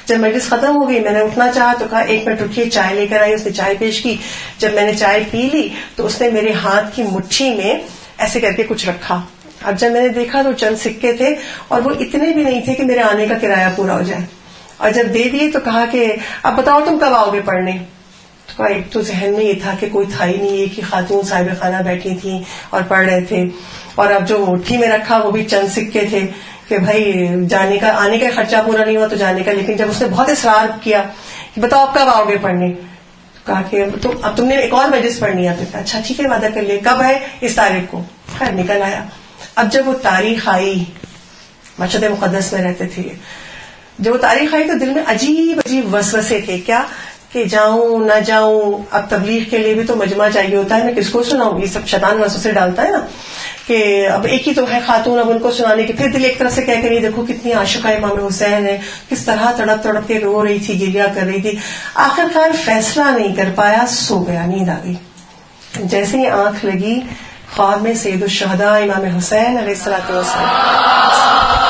جب مجلس ختم ہو گئی میں نے اٹھنا چاہا تو کہا ایک منٹ رکیے, چائے لے کر آئی, اس نے چائے پیش کی. جب میں نے چائے پی لی تو اس نے میرے ہاتھ کی مٹھی میں ایسے کر کے کچھ رکھا. اب جب میں نے دیکھا تو چند سکے تھے, اور وہ اتنے بھی نہیں تھے کہ میرے آنے کا کرایہ پورا ہو جائے. اور جب دے دیے تو کہا کہ اب بتاؤ تم کب آؤ گے پڑھنے. تو کہا ایک تو ذہن میں یہ تھا کہ کوئی تھا ہی نہیں, ایک ہی خاتون صاحب خانہ بیٹھی تھی اور پڑھ رہے تھے, اور اب جو مٹھی میں رکھا وہ بھی چند سکے تھے کہ بھائی جانے کا آنے کا خرچہ پورا نہیں ہوا تو جانے کا. لیکن جب اس نے بہت اصرار کیا کہ بتاؤ آپ کب آؤ گے پڑھنے, کہا کہ اب تم نے ایک اور مجلس پڑھنی ہے. تو اچھا ٹھیک ہے وعدہ کر لیا, کب ہے, اس تاریخ کو. خیر نکل آیا. اب جب وہ تاریخ آئی, مسجد مقدس میں رہتے تھے, جب وہ تاریخ آئی تو دل میں عجیب عجیب وسوسے تھے, کیا کہ جاؤں نہ جاؤں, اب تبلیغ کے لیے بھی تو مجمع چاہیے ہوتا ہے, میں کس کو سناؤں, یہ سب شیطان وسوسے ڈالتا ہے نا کہ اب ایک ہی تو ہے خاتون, اب ان کو سنانے کی. پھر دل ایک طرف سے کہہ کر دیکھو کتنی عاشقہ امام حسین ہے, کس طرح تڑپ تڑپ کے رو رہی تھی, گریا کر رہی تھی. آخرکار فیصلہ نہیں کر پایا, سو گیا, نیند آ گئی. جیسے ہی آنکھ لگی خواب میں سید الشہداء امام حسین علیہ الصلوۃ والسلام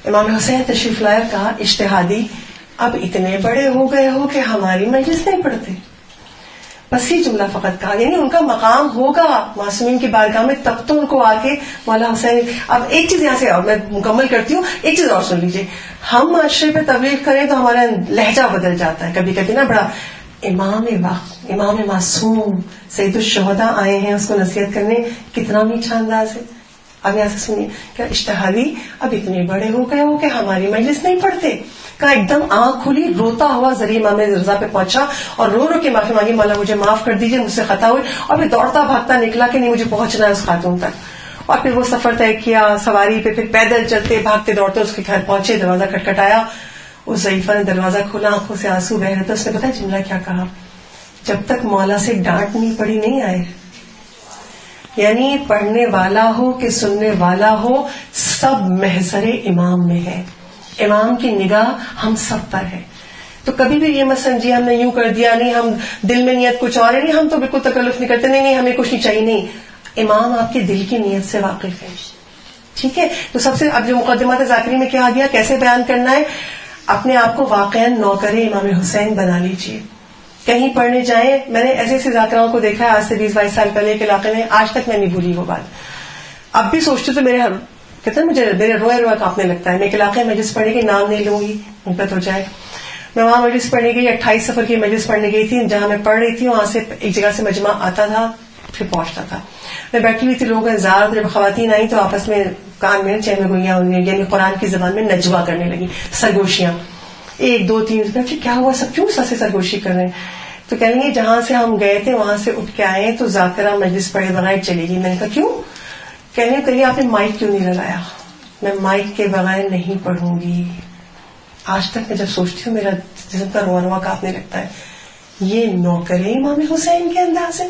امام حسین تشریف لائے, کہا اجتہادی اب اتنے بڑے ہو گئے ہو کہ ہماری مجلس نہیں پڑھتے. بس یہ جملہ فقط کہا, یعنی ان کا مقام ہوگا معصومین کی بارگاہ میں تب تو ان کو آ کے مولا حسین. اب ایک چیز یہاں سے اور میں مکمل کرتی ہوں, ایک چیز اور سن لیجیے. ہم معاشرے پہ تبلیغ کریں تو ہمارا لہجہ بدل جاتا ہے کبھی کبھی نا, بڑا امام وقت, امام معصوم سید الشہداء آئے ہیں اس کو نصیحت کرنے, کتنا میٹھا انداز ہے. اب یہاں سے سنیے, کیا اجتہادی اب اتنے بڑے ہو گئے ہو کہ ہماری مجلس نہیں پڑھتے. کہا ایک دم آنکھ کھلی, روتا ہوا ذریعہ امام رضا پہ پہنچا اور رو رو کے معافی مانگی, مولا مجھے معاف کر دیجیے, مجھ سے خطا ہوئی. اور پھر دوڑتا بھاگتا نکلا کہ نہیں مجھے پہنچنا ہے اس خاتون تک. اور پھر وہ سفر طے کیا سواری پہ, پھر پیدل چلتے بھاگتے دوڑتے اس کے گھر پہنچے, دروازہ کھٹکھٹایا. اس ضعیفہ نے دروازہ کھولا, آنکھوں سے آنسو بہ رہے تھے. اس نے پتا جملہ کیا کہا, جب تک مولا سے ڈانٹ نہیں پڑی نہیں آئے. یعنی پڑھنے والا ہو کہ سننے والا ہو, سب محضر امام میں ہے. امام کی نگاہ ہم سب پر ہے. تو کبھی بھی یہ مت سمجھیے ہم نے یوں کر دیا, نہیں ہم دل میں نیت کچھ اور ہے, نہیں ہم تو بالکل تکلف نہیں کرتے, نہیں ہمیں کچھ نہیں چاہیے. نہیں, امام آپ کے دل کی نیت سے واقف ہے. ٹھیک ہے, تو سب سے اب جو مقدمات ذاکری میں کیا گیا, کیسے بیان کرنا ہے, اپنے آپ کو واقعا نوکر امام حسین بنا لیجیے. کہیں پڑھنے جائیں, میں نے ایسے ایسے ذاکراؤں کو دیکھا ہے آج سے 20-22 سال پہلے کے علاقے میں, آج تک میں نہیں بھولی وہ بات. اب بھی سوچتی تو میرے کہتے ہیں مجھے میرے رویا رویا کانپنے لگتا ہے. میں ایک علاقے میں مجلس پڑھنے کے نام نہیں لوں گی, محبت ہو جائے. میں وہاں مجلس پڑھنے گئی, 28 سفر کی مجلس پڑھنے گئی تھی, جہاں میں پڑھ رہی تھی وہاں سے ایک جگہ سے مجمع آتا تھا پھر پہنچتا تھا. میں بیٹھی ہوئی تھی, لوگوں کا انتظار, جب خواتین آئی تو آپس میں کان میں چین میں گوئیاں, یعنی قرآن کی زبان میں نجوا کرنے لگی, سرگوشیاں. 1 2 3 کیا ہوا, سب کیوں سے سرگوشی کر رہے ہیں. تو کہیں گے جہاں سے ہم گئے تھے وہاں سے اٹھ کے آئے تو ذاکرہ مجلس پڑھے بغیر چلے گی. میں نے کہا کیوں, کہنے کہیں آپ نے مائک کیوں نہیں لگایا. میں مائک کے بغیر نہیں پڑھوں گی. آج تک میں جب سوچتی ہوں میرا جسم کا رواں رواں کانپنے لگتا ہے. یہ نوکر امام حسین کے انداز ہے.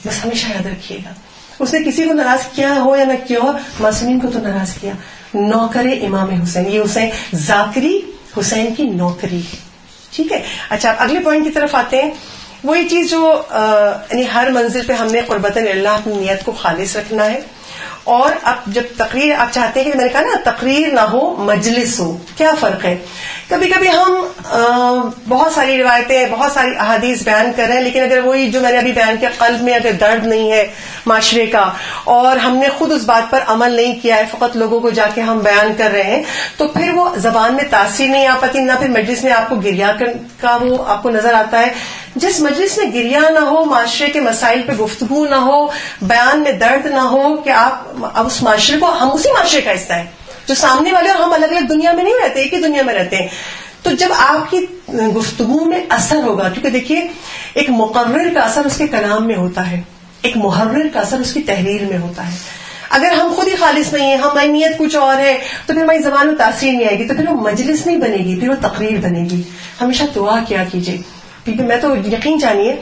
بس ہمیشہ یاد رکھیے گا, اس نے کسی کو ناراض کیا ہو یا نہ کیا ہو, معصومین کو تو ناراض کیا. نوکر امام حسین, یہ حسین ذاکری حسین کی نوکری ہے. ٹھیک ہے. اچھا, اگلے پوائنٹ کی طرف آتے ہیں. وہی چیز جو یعنی ہر منزل پہ ہم نے قربتاً اللہ اپنی نیت کو خالص رکھنا ہے. اور اب جب تقریر آپ چاہتے ہیں کہ میں نے کہا نا تقریر نہ ہو مجلس ہو, کیا فرق ہے؟ کبھی کبھی ہم بہت ساری روایتیں بہت ساری احادیث بیان کر رہے ہیں, لیکن اگر وہی جو میں نے ابھی بیان کیا قلب میں اگر درد نہیں ہے معاشرے کا اور ہم نے خود اس بات پر عمل نہیں کیا ہے, فقط لوگوں کو جا کے ہم بیان کر رہے ہیں, تو پھر وہ زبان میں تاثیر نہیں آ پاتی, نہ پھر مجلس میں آپ کو گریا کا وہ آپ کو نظر آتا ہے. جس مجلس میں گریا نہ ہو, معاشرے کے مسائل پہ گفتگو نہ ہو, بیان میں درد نہ ہو کہ آپ اب اس معاشرے کو, ہم اسی معاشرے کا حصہ ہیں جو سامنے والے, اور ہم الگ الگ دنیا میں نہیں رہتے, ایک ہی دنیا میں رہتے ہیں. تو جب آپ کی گفتگو میں اثر ہوگا, کیونکہ دیکھیے ایک مقرر کا اثر اس کے کلام میں ہوتا ہے, ایک محرر کا اثر اس کی تحریر میں ہوتا ہے. اگر ہم خود ہی خالص نہیں ہیں, ہماری نیت کچھ اور ہے, تو پھر ہماری زبان میں تاثیر نہیں آئے گی, تو پھر وہ مجلس نہیں بنے گی, پھر وہ تقریر بنے گی. ہمیشہ دعا کیا کیجیے, کیونکہ میں تو یقین جانیے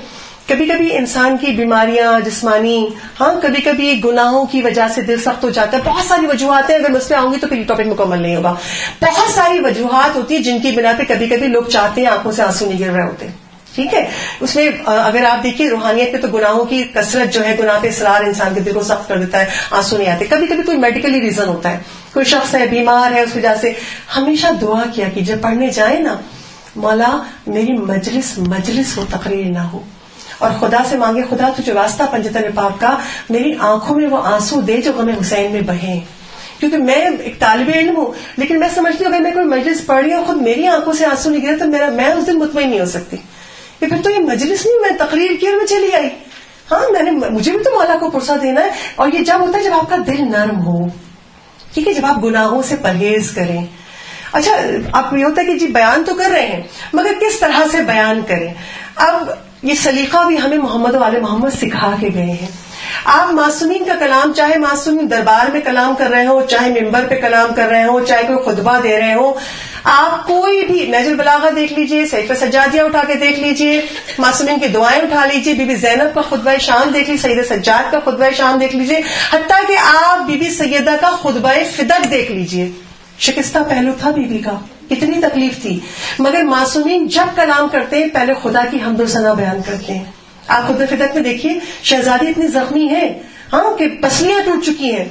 کبھی کبھی انسان کی بیماریاں جسمانی, ہاں کبھی کبھی گناہوں کی وجہ سے دل سخت ہو جاتا ہے. بہت ساری وجوہات ہیں, اگر میں اس پہ آؤں گی تو پھر یہ ٹاپک مکمل نہیں ہوگا. بہت ساری وجوہات ہوتی ہیں جن کی بنا پہ کبھی کبھی لوگ چاہتے ہیں آنکھوں سے آنسو نہیں گر رہے ہوتے. ٹھیک ہے. اس میں اگر آپ دیکھیے روحانیت پہ تو گناہوں کی کثرت جو ہے, گناہ پہ اصرار انسان کے دل کو سخت کر دیتا ہے, آنسو نہیں آتے. کبھی کبھی کوئی میڈیکلی ریزن ہوتا ہے, کوئی شخص ہے بیمار ہے, اس وجہ سے. ہمیشہ دعا کیا کہ جب پڑھنے جائیں نا, مولا میری مجلس ہو, تقریر نہ ہو. اور خدا سے مانگے, خدا تجھے واسطہ پنجتن پاک کا, میری آنکھوں میں وہ آنسو دے جو غم حسین میں بہیں. کیونکہ میں ایک طالب علم ہوں, لیکن میں سمجھتی ہوں اگر میں کوئی مجلس پڑھ رہی ہوں اور خود میری آنکھوں سے آنسو نہیں گرے تو میں اس دن مطمئن نہیں ہو سکتی کہ پھر تو یہ مجلس نہیں, میں تقریر کی اور میں چلی آئی. ہاں مجھے بھی تو مولا کو پرسہ دینا ہے. اور یہ جب ہوتا ہے جب آپ کا دل نرم ہو, ٹھیک ہے, جب آپ گناہوں سے پرہیز کریں. اچھا, آپ یہ ہوتا ہے کہ جی بیان تو کر رہے ہیں, مگر کس طرح سے بیان کریں. اب یہ سلیقہ بھی ہمیں محمد والے محمد سکھا کے گئے ہیں. آپ معصومین کا کلام, چاہے معصومین دربار میں کلام کر رہے ہو, چاہے ممبر پہ کلام کر رہے ہو, چاہے کوئی خطبہ دے رہے ہو, آپ کوئی بھی نہج البلاغہ دیکھ لیجئے, سیف سجادیہ اٹھا کے دیکھ لیجئے, معصومین کی دعائیں اٹھا لیجئے, بی بی زینب کا خطبہ شام دیکھ لیجئے, سید سجاد کا خطبہ شام دیکھ لیجئے, حتیٰ کہ آپ بی بی سیدہ کا خطبہ فدق دیکھ لیجئے. شکستہ پہلو تھا بی بی کا, کتنی تکلیف تھی, مگر معصومین جب کلام کرتے ہیں پہلے خدا کی حمد و ثنا بیان کرتے ہیں. آپ خود فدق میں دیکھیے, شہزادی اتنی زخمی ہے, ہاں کہ پسلیاں ٹوٹ چکی ہیں,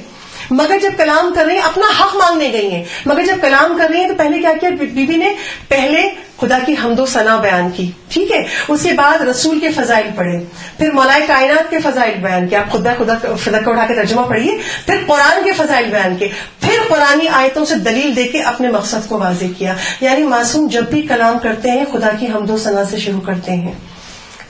مگر جب کلام کر رہی ہیں اپنا حق مانگنے گئی ہیں, مگر جب کلام کر رہی ہیں تو پہلے کیا کیا بی بی نے, پہلے خدا کی حمد و ثنا بیان کی. ٹھیک ہے. اس کے بعد رسول کے فضائل پڑھے, پھر مولائے کائنات کے فضائل بیان کیا, آپ خدا فدق کا اٹھا کے ترجمہ پڑھیے, پھر قرآن کے فضائل بیان کے, پھر قرآنی آیتوں سے دلیل دے کے اپنے مقصد کو واضح کیا. یعنی معصوم جب بھی کلام کرتے ہیں خدا کی حمد و ثنا سے شروع کرتے ہیں.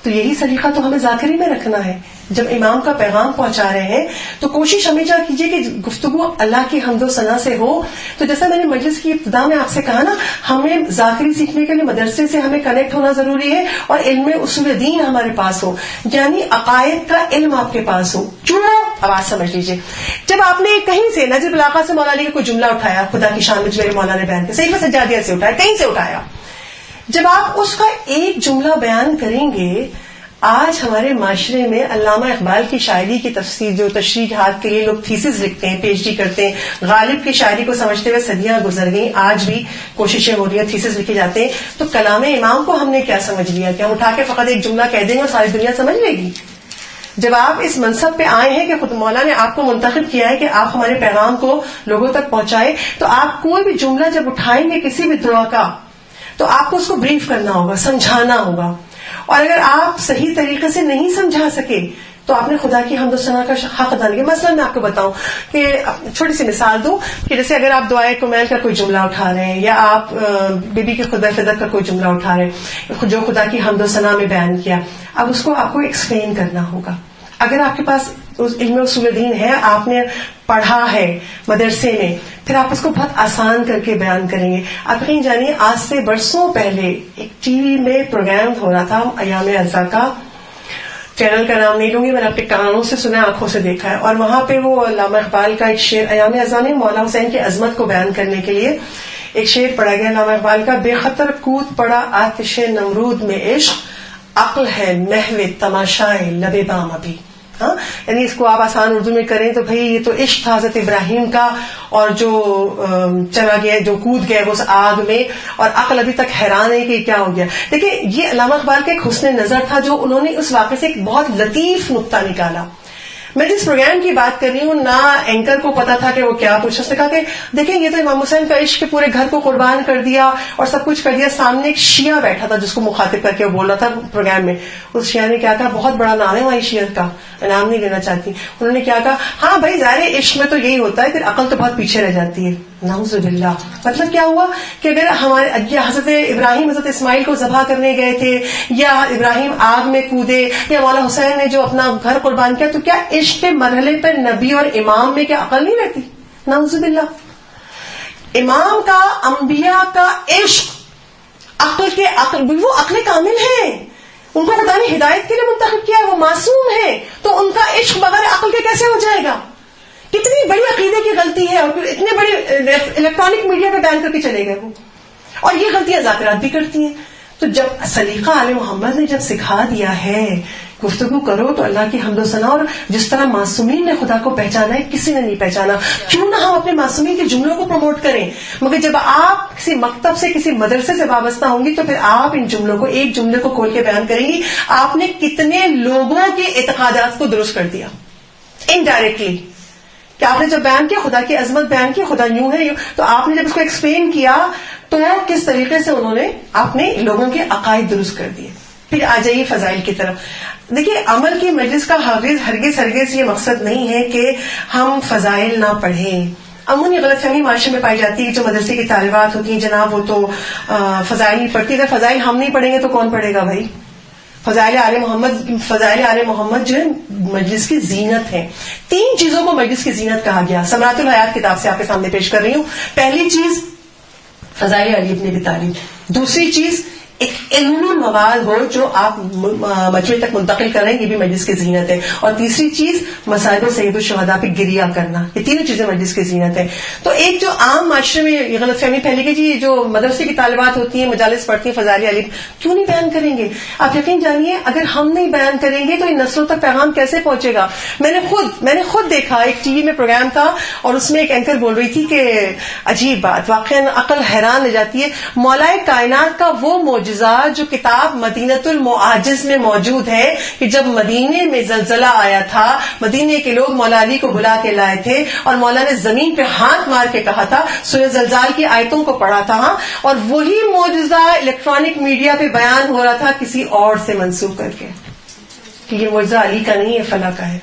تو یہی سلیقہ تو ہمیں ذاکری میں رکھنا ہے. جب امام کا پیغام پہنچا رہے ہیں تو کوشش ہمیشہ کیجیے کہ گفتگو اللہ کی حمد و ثنا سے ہو. تو جیسا میں نے مجلس کی ابتدا میں آپ سے کہا نا, ہمیں ذاکری سیکھنے کے لیے مدرسے سے ہمیں کنیکٹ ہونا ضروری ہے, اور علم اصول دین ہمارے پاس ہو, یعنی عقائد کا علم آپ کے پاس ہو. کیوں؟ آواز سمجھ لیجیے. جب آپ نے کہیں سے نہج البلاغہ سے مولا علی کا کوئی جملہ اٹھایا, خدا کی شان میں جو میرے مولا نے بیان کیا, سیف سجادیہ سے اٹھایا, کہیں سے اٹھایا, جب آپ اس کا ایک جملہ بیان کریں گے, آج ہمارے معاشرے میں علامہ اقبال کی شاعری کی تفسیر جو تشریحات کے لیے لوگ تھیسس لکھتے ہیں, پی ایچ ڈی کرتے ہیں, غالب کی شاعری کو سمجھتے ہوئے صدیاں گزر گئیں, آج بھی کوششیں ہو رہی ہیں, تھیسس لکھے جاتے ہیں. تو کلام امام کو ہم نے کیا سمجھ لیا کہ ہم اٹھا کے فقط ایک جملہ کہہ دیں گے اور ساری دنیا سمجھ لے گی. جب آپ اس منصب پہ آئے ہیں کہ خود مولا نے آپ کو منتخب کیا ہے کہ آپ ہمارے پیغام کو لوگوں تک پہنچائے, تو آپ کوئی بھی جملہ جب اٹھائیں گے کسی بھی دعا کا, تو آپ کو اس کو بریف کرنا ہوگا, سمجھانا ہوگا. اور اگر آپ صحیح طریقے سے نہیں سمجھا سکے تو آپ نے خدا کی حمد و ثنا کا حق ادا نہیں. مثلا میں آپ کو بتاؤں کہ چھوٹی سی مثال دوں کہ جیسے اگر آپ دعائے کمیل کا کوئی جملہ اٹھا رہے ہیں, یا آپ بی بی کے خطبہ فدق کا کوئی جملہ اٹھا رہے ہیں جو خدا کی حمد و ثنا میں بیان کیا, اب اس کو آپ کو ایکسپلین کرنا ہوگا. اگر آپ کے پاس علم اصول دین ہے, آپ نے پڑھا ہے مدرسے میں, پھر آپ اس کو بہت آسان کر کے بیان کریں گے. آپ یقین جانیے, آج سے برسوں پہلے ایک ٹی وی میں پروگرام ہو رہا تھا ایام ازا کا, چینل کا نام نہیں لوں گی، میں نے اپنے کانوں سے سنا، آنکھوں سے دیکھا ہے. اور وہاں پہ وہ علامہ اقبال کا ایک شعر ایام اذان میں مولا حسین کی عظمت کو بیان کرنے کے لیے ایک شعر پڑھا گیا علامہ اقبال کا: بے خطر کود پڑا آتش نمرود میں عشق، عقل ہے محو تماشائے لب بام ابھی. ہاں، یعنی اس کو آپ آسان اردو میں کریں تو بھئی یہ تو عشق تھا حضرت ابراہیم کا، اور جو چلا گیا، جو کود گیا وہ اس آگ میں، اور عقل ابھی تک حیران ہے کہ یہ کیا ہو گیا. دیکھیں، یہ علامہ اقبال کا ایک حسن نظر تھا جو انہوں نے اس واقعے سے ایک بہت لطیف نقطہ نکالا. میں جس پروگرام کی بات کر رہی ہوں، نہ اینکر کو پتا تھا کہ وہ کیا پوچھا. اس نے کہا کہ دیکھیں یہ تو امام حسین کا عشق پورے گھر کو قربان کر دیا اور سب کچھ کر دیا. سامنے ایک شیعہ بیٹھا تھا جس کو مخاطب کر کے وہ بول رہا تھا پروگرام میں. اس شیعہ نے کیا کہا، بہت بڑا نام ہے وہاں شیعہ کا، نام نہیں لینا چاہتی. انہوں نے کیا کہا، ہاں بھائی ظاہر عشق میں تو یہی ہوتا ہے، پھر عقل تو بہت پیچھے رہ جاتی ہے. نعوذ باللہ. مطلب کیا ہوا کہ اگر ہمارے حضرت ابراہیم حضرت اسماعیل کو ذبح کرنے گئے تھے، یا ابراہیم آگ میں کودے، یا مولا حسین نے جو اپنا گھر قربان کیا، تو کیا عشق کے مرحلے پر نبی اور امام میں کیا عقل نہیں رہتی؟ نعوذ باللہ. امام کا، انبیاء کا عشق وہ عقل کامل ہے، ان کو خدا نے ہدایت کے لیے منتخب کیا ہے، وہ معصوم ہے، تو ان کا عشق بغیر عقل کے کیسے ہو جائے گا؟ کتنی بڑی عقیدے کی غلطی ہے، اور پھر اتنے بڑے الیکٹرانک میڈیا پہ بیان کر کے چلے گئے وہ. اور یہ غلطیاں ذاکرات بھی کرتی ہیں. تو جب سلیقہ آل محمد نے جب سکھا دیا ہے گفتگو کرو تو اللہ کی حمد و ثنا، اور جس طرح معصومین نے خدا کو پہچانا ہے کسی نے نہیں پہچانا، کیوں نہ ہم اپنے معصومین کے جملوں کو پروموٹ کریں. مگر جب آپ کسی مکتب سے، کسی مدرسے سے وابستہ ہوں گی تو پھر آپ ان جملوں کو، ایک جملے کو کھول کے بیان کریں گی. آپ نے کتنے لوگوں کے اعتقادات کو درست کر دیا انڈائریکٹلی، کہ آپ نے جب بیان کیا خدا کی عظمت بیان کی، خدا یوں ہے یوں، تو آپ نے جب اس کو ایکسپلین کیا تو کس طریقے سے انہوں نے آپ نے لوگوں کے عقائد درست کر دیے. پھر آ جائیے فضائل کی طرف. دیکھیے، عمل کی مجلس کا ہرگز یہ مقصد نہیں ہے کہ ہم فضائل نہ پڑھیں. عمومی غلط فہمی معاشرے میں پائی جاتی ہے، جو مدرسے کی طالبات ہوتی ہیں، جناب وہ تو فضائل نہیں پڑھتی. اگر فضائل ہم نہیں پڑھیں گے تو کون پڑھے گا بھائی؟ فضائل آل محمد جو ہے مجلس کی زینت ہے. 3 چیزوں کو مجلس کی زینت کہا گیا. ثمرات الحیات کتاب سے آپ کے سامنے پیش کر رہی ہوں. پہلی چیز فضائل علی ابن ابی طالب. دوسری چیز ایک علمی مواد ہو جو آپ مجمع تک منتقل کر رہے ہیں، یہ بھی مجلس کی زینت ہے. اور تیسری چیز مصائب سید الشہداء پہ گریہ کرنا. یہ تینوں چیزیں مجلس کی زینت ہے. تو ایک جو عام معاشرے میں یہ غلط فہمی پھیلی کہ جی جو مدرسے کی طالبات ہوتی ہیں، مجالس پڑھتی ہیں، فضائل علی کیوں نہیں بیان کریں گے؟ آپ یقین جانیے اگر ہم نہیں بیان کریں گے تو ان نسلوں تک پیغام کیسے پہنچے گا؟ میں نے خود دیکھا، ایک ٹی وی میں پروگرام تھا اور اس میں ایک اینکر بول رہی تھی کہ عجیب بات، واقعا عقل حیران رہ جاتی ہے. مولا کائنات کا وہ معجزہ جو کتاب مدینۃ المعاجز میں موجود ہے، کہ جب مدینے میں زلزلہ آیا تھا، مدینے کے لوگ مولا علی کو بلا کے لائے تھے اور مولا نے زمین پہ ہاتھ مار کے کہا تھا، سورہ زلزال کی آیتوں کو پڑھا تھا، اور وہی معجزہ الیکٹرانک میڈیا پہ بیان ہو رہا تھا کسی اور سے منسوب کر کے کہ یہ معجزہ علی کا نہیں ہے، فلاں کا ہے.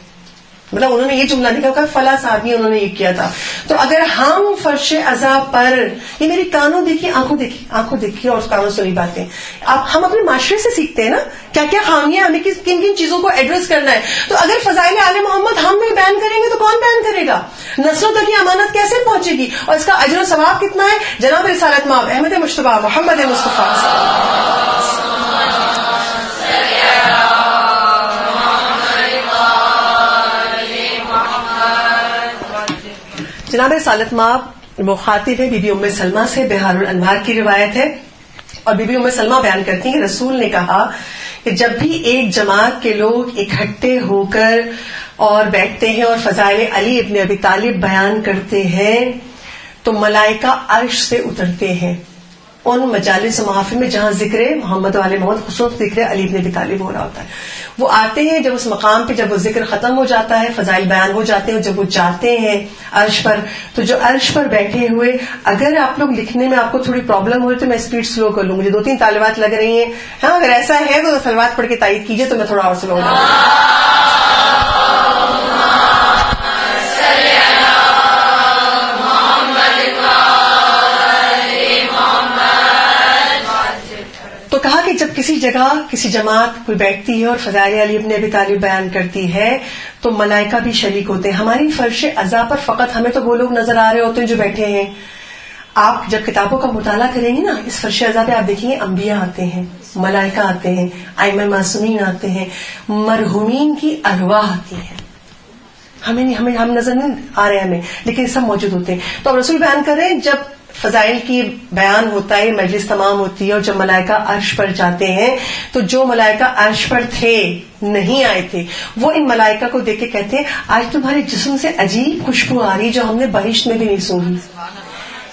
مطلب انہوں نے یہ جملہ نہیں کہا، فلاں صحابی انہوں نے یہ کیا تھا. تو اگر ہم فرش عذاب پر، یہ میری کانوں دیکھی، آنکھوں دیکھی اور کانوں سنی باتیں، ہم اپنے معاشرے سے سیکھتے ہیں نا کیا کیا خامیاں، ہمیں کن کن چیزوں کو ایڈریس کرنا ہے. تو اگر فضائل آل محمد ہم نہیں بیان کریں گے تو کون بیان کرے گا؟ نسلوں تک یہ امانت کیسے پہنچے گی؟ اور اس کا اجر و ثواب کتنا ہے؟ جناب رسالت مآب احمد مجتبیٰ محمد مصطفیٰ جناب رسالت مآب مخاطب ہے بی بی ام سلمہ سے. بہار الانوار کی روایت ہے اور بی بی ام سلمہ بیان کرتی ہیں کہ رسول نے کہا کہ جب بھی ایک جماعت کے لوگ اکٹھے ہو کر اور بیٹھتے ہیں اور فضائل علی ابن ابی طالب بیان کرتے ہیں تو ملائکہ عرش سے اترتے ہیں ان مجالس و محافل میں جہاں ذکر محمد و آل محمد، خصوص ذکر علی ابن ابی طالب ہو رہا ہوتا ہے. وہ آتے ہیں جب اس مقام پہ، جب وہ ذکر ختم ہو جاتا ہے، فضائل بیان ہو جاتے ہیں، جب وہ جاتے ہیں عرش پر، تو جو عرش پر بیٹھے ہوئے، اگر آپ لوگ لکھنے میں آپ کو تھوڑی پرابلم ہوئی تو میں اسپیڈ سلو کر لوں. مجھے 2-3 طالبات لگ رہی ہیں، ہاں اگر ایسا ہے تو صلوات پڑھ کے تائید کیجئے تو میں تھوڑا اور سلو ہو جاؤں. تو کہا کہ جب کسی جگہ کسی جماعت کوئی بیٹھتی ہے اور فضائل علی ابن ابی طالب بیان کرتی ہے تو ملائکہ بھی شریک ہوتے ہیں. ہماری فرش عزا پر فقط ہمیں تو وہ لوگ نظر آ رہے ہوتے ہیں جو بیٹھے ہیں. آپ جب کتابوں کا مطالعہ کریں گے نا اس فرش اعضاء پہ آپ دیکھیں گے انبیاء آتے ہیں, ملائکہ آتے ہیں, ائمہ معصومین آتے ہیں, مرحومین کی ارواح آتی ہیں. ہم نظر نہیں آ رہے ہمیں, لیکن سب موجود ہوتے ہیں. تو اب رسول بیان کر رہے ہیں جب فضائل کی بیان ہوتا ہے, مجلس تمام ہوتی ہے, اور جب ملائکہ عرش پر جاتے ہیں تو جو ملائکہ عرش پر تھے نہیں آئے تھے وہ ان ملائکہ کو دیکھ کے کہتے ہیں آج تمہارے جسم سے عجیب خوشبو آ رہی جو ہم نے بہشت میں بھی نہیں سونی.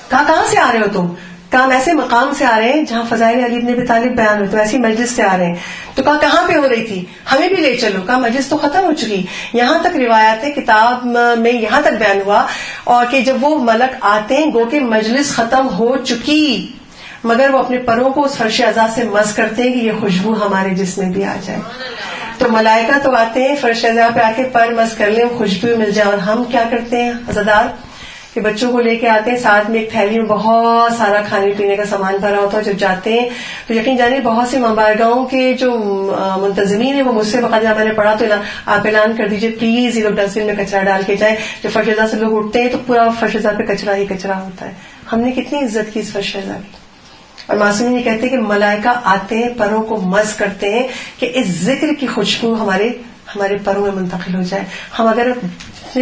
کہاں سے آ رہے ہو تم؟ کہا ہم ایسے مقام سے آ رہے ہیں جہاں فضائل علی بن ابی طالب بیان ہوتے, ایسی مجلس سے آ رہے ہیں. تو کہا کہاں پہ ہو رہی تھی, ہمیں بھی لے چلو. کہا مجلس تو ختم ہو چکی. یہاں تک روایت ہے کتاب میں یہاں تک بیان ہوا اور کہ جب وہ ملک آتے ہیں گو کہ مجلس ختم ہو چکی, مگر وہ اپنے پروں کو اس فرش اعضاء سے مس کرتے ہیں کہ یہ خوشبو ہمارے جسم میں بھی آ جائے. تو ملائکہ تو آتے ہیں فرش اعضاء پہ آ کے پر مس کر لیں, خوشبو مل جائے. اور ہم کیا کرتے ہیں عزادار کہ بچوں کو لے کے آتے ہیں, ساتھ میں ایک تھیلی میں بہت سارا کھانے پینے کا سامان بھرا ہوتا ہے. جب جاتے ہیں تو یقین جانیے بہت سی مبارگاہوں کے جو منتظمین ہیں وہ مجھ سے بقاعدہ میں نے پڑھا تو آپ اعلان کر دیجئے پلیز یہ لوگ ڈسٹ بن میں کچرا ڈال کے جائیں. جب فرش اعضاء سے لوگ اٹھتے ہیں تو پورا فرش اعضاء پہ کچرا ہی کچرا ہوتا ہے. ہم نے کتنی عزت کی اس فرش اعضاء کی. اور معصومین یہ کہتے ہیں کہ ملائکہ آتے ہیں پروں کو مس کرتے ہیں کہ اس ذکر کی خوشبو ہمارے پروں میں منتقل ہو جائے. ہم اگر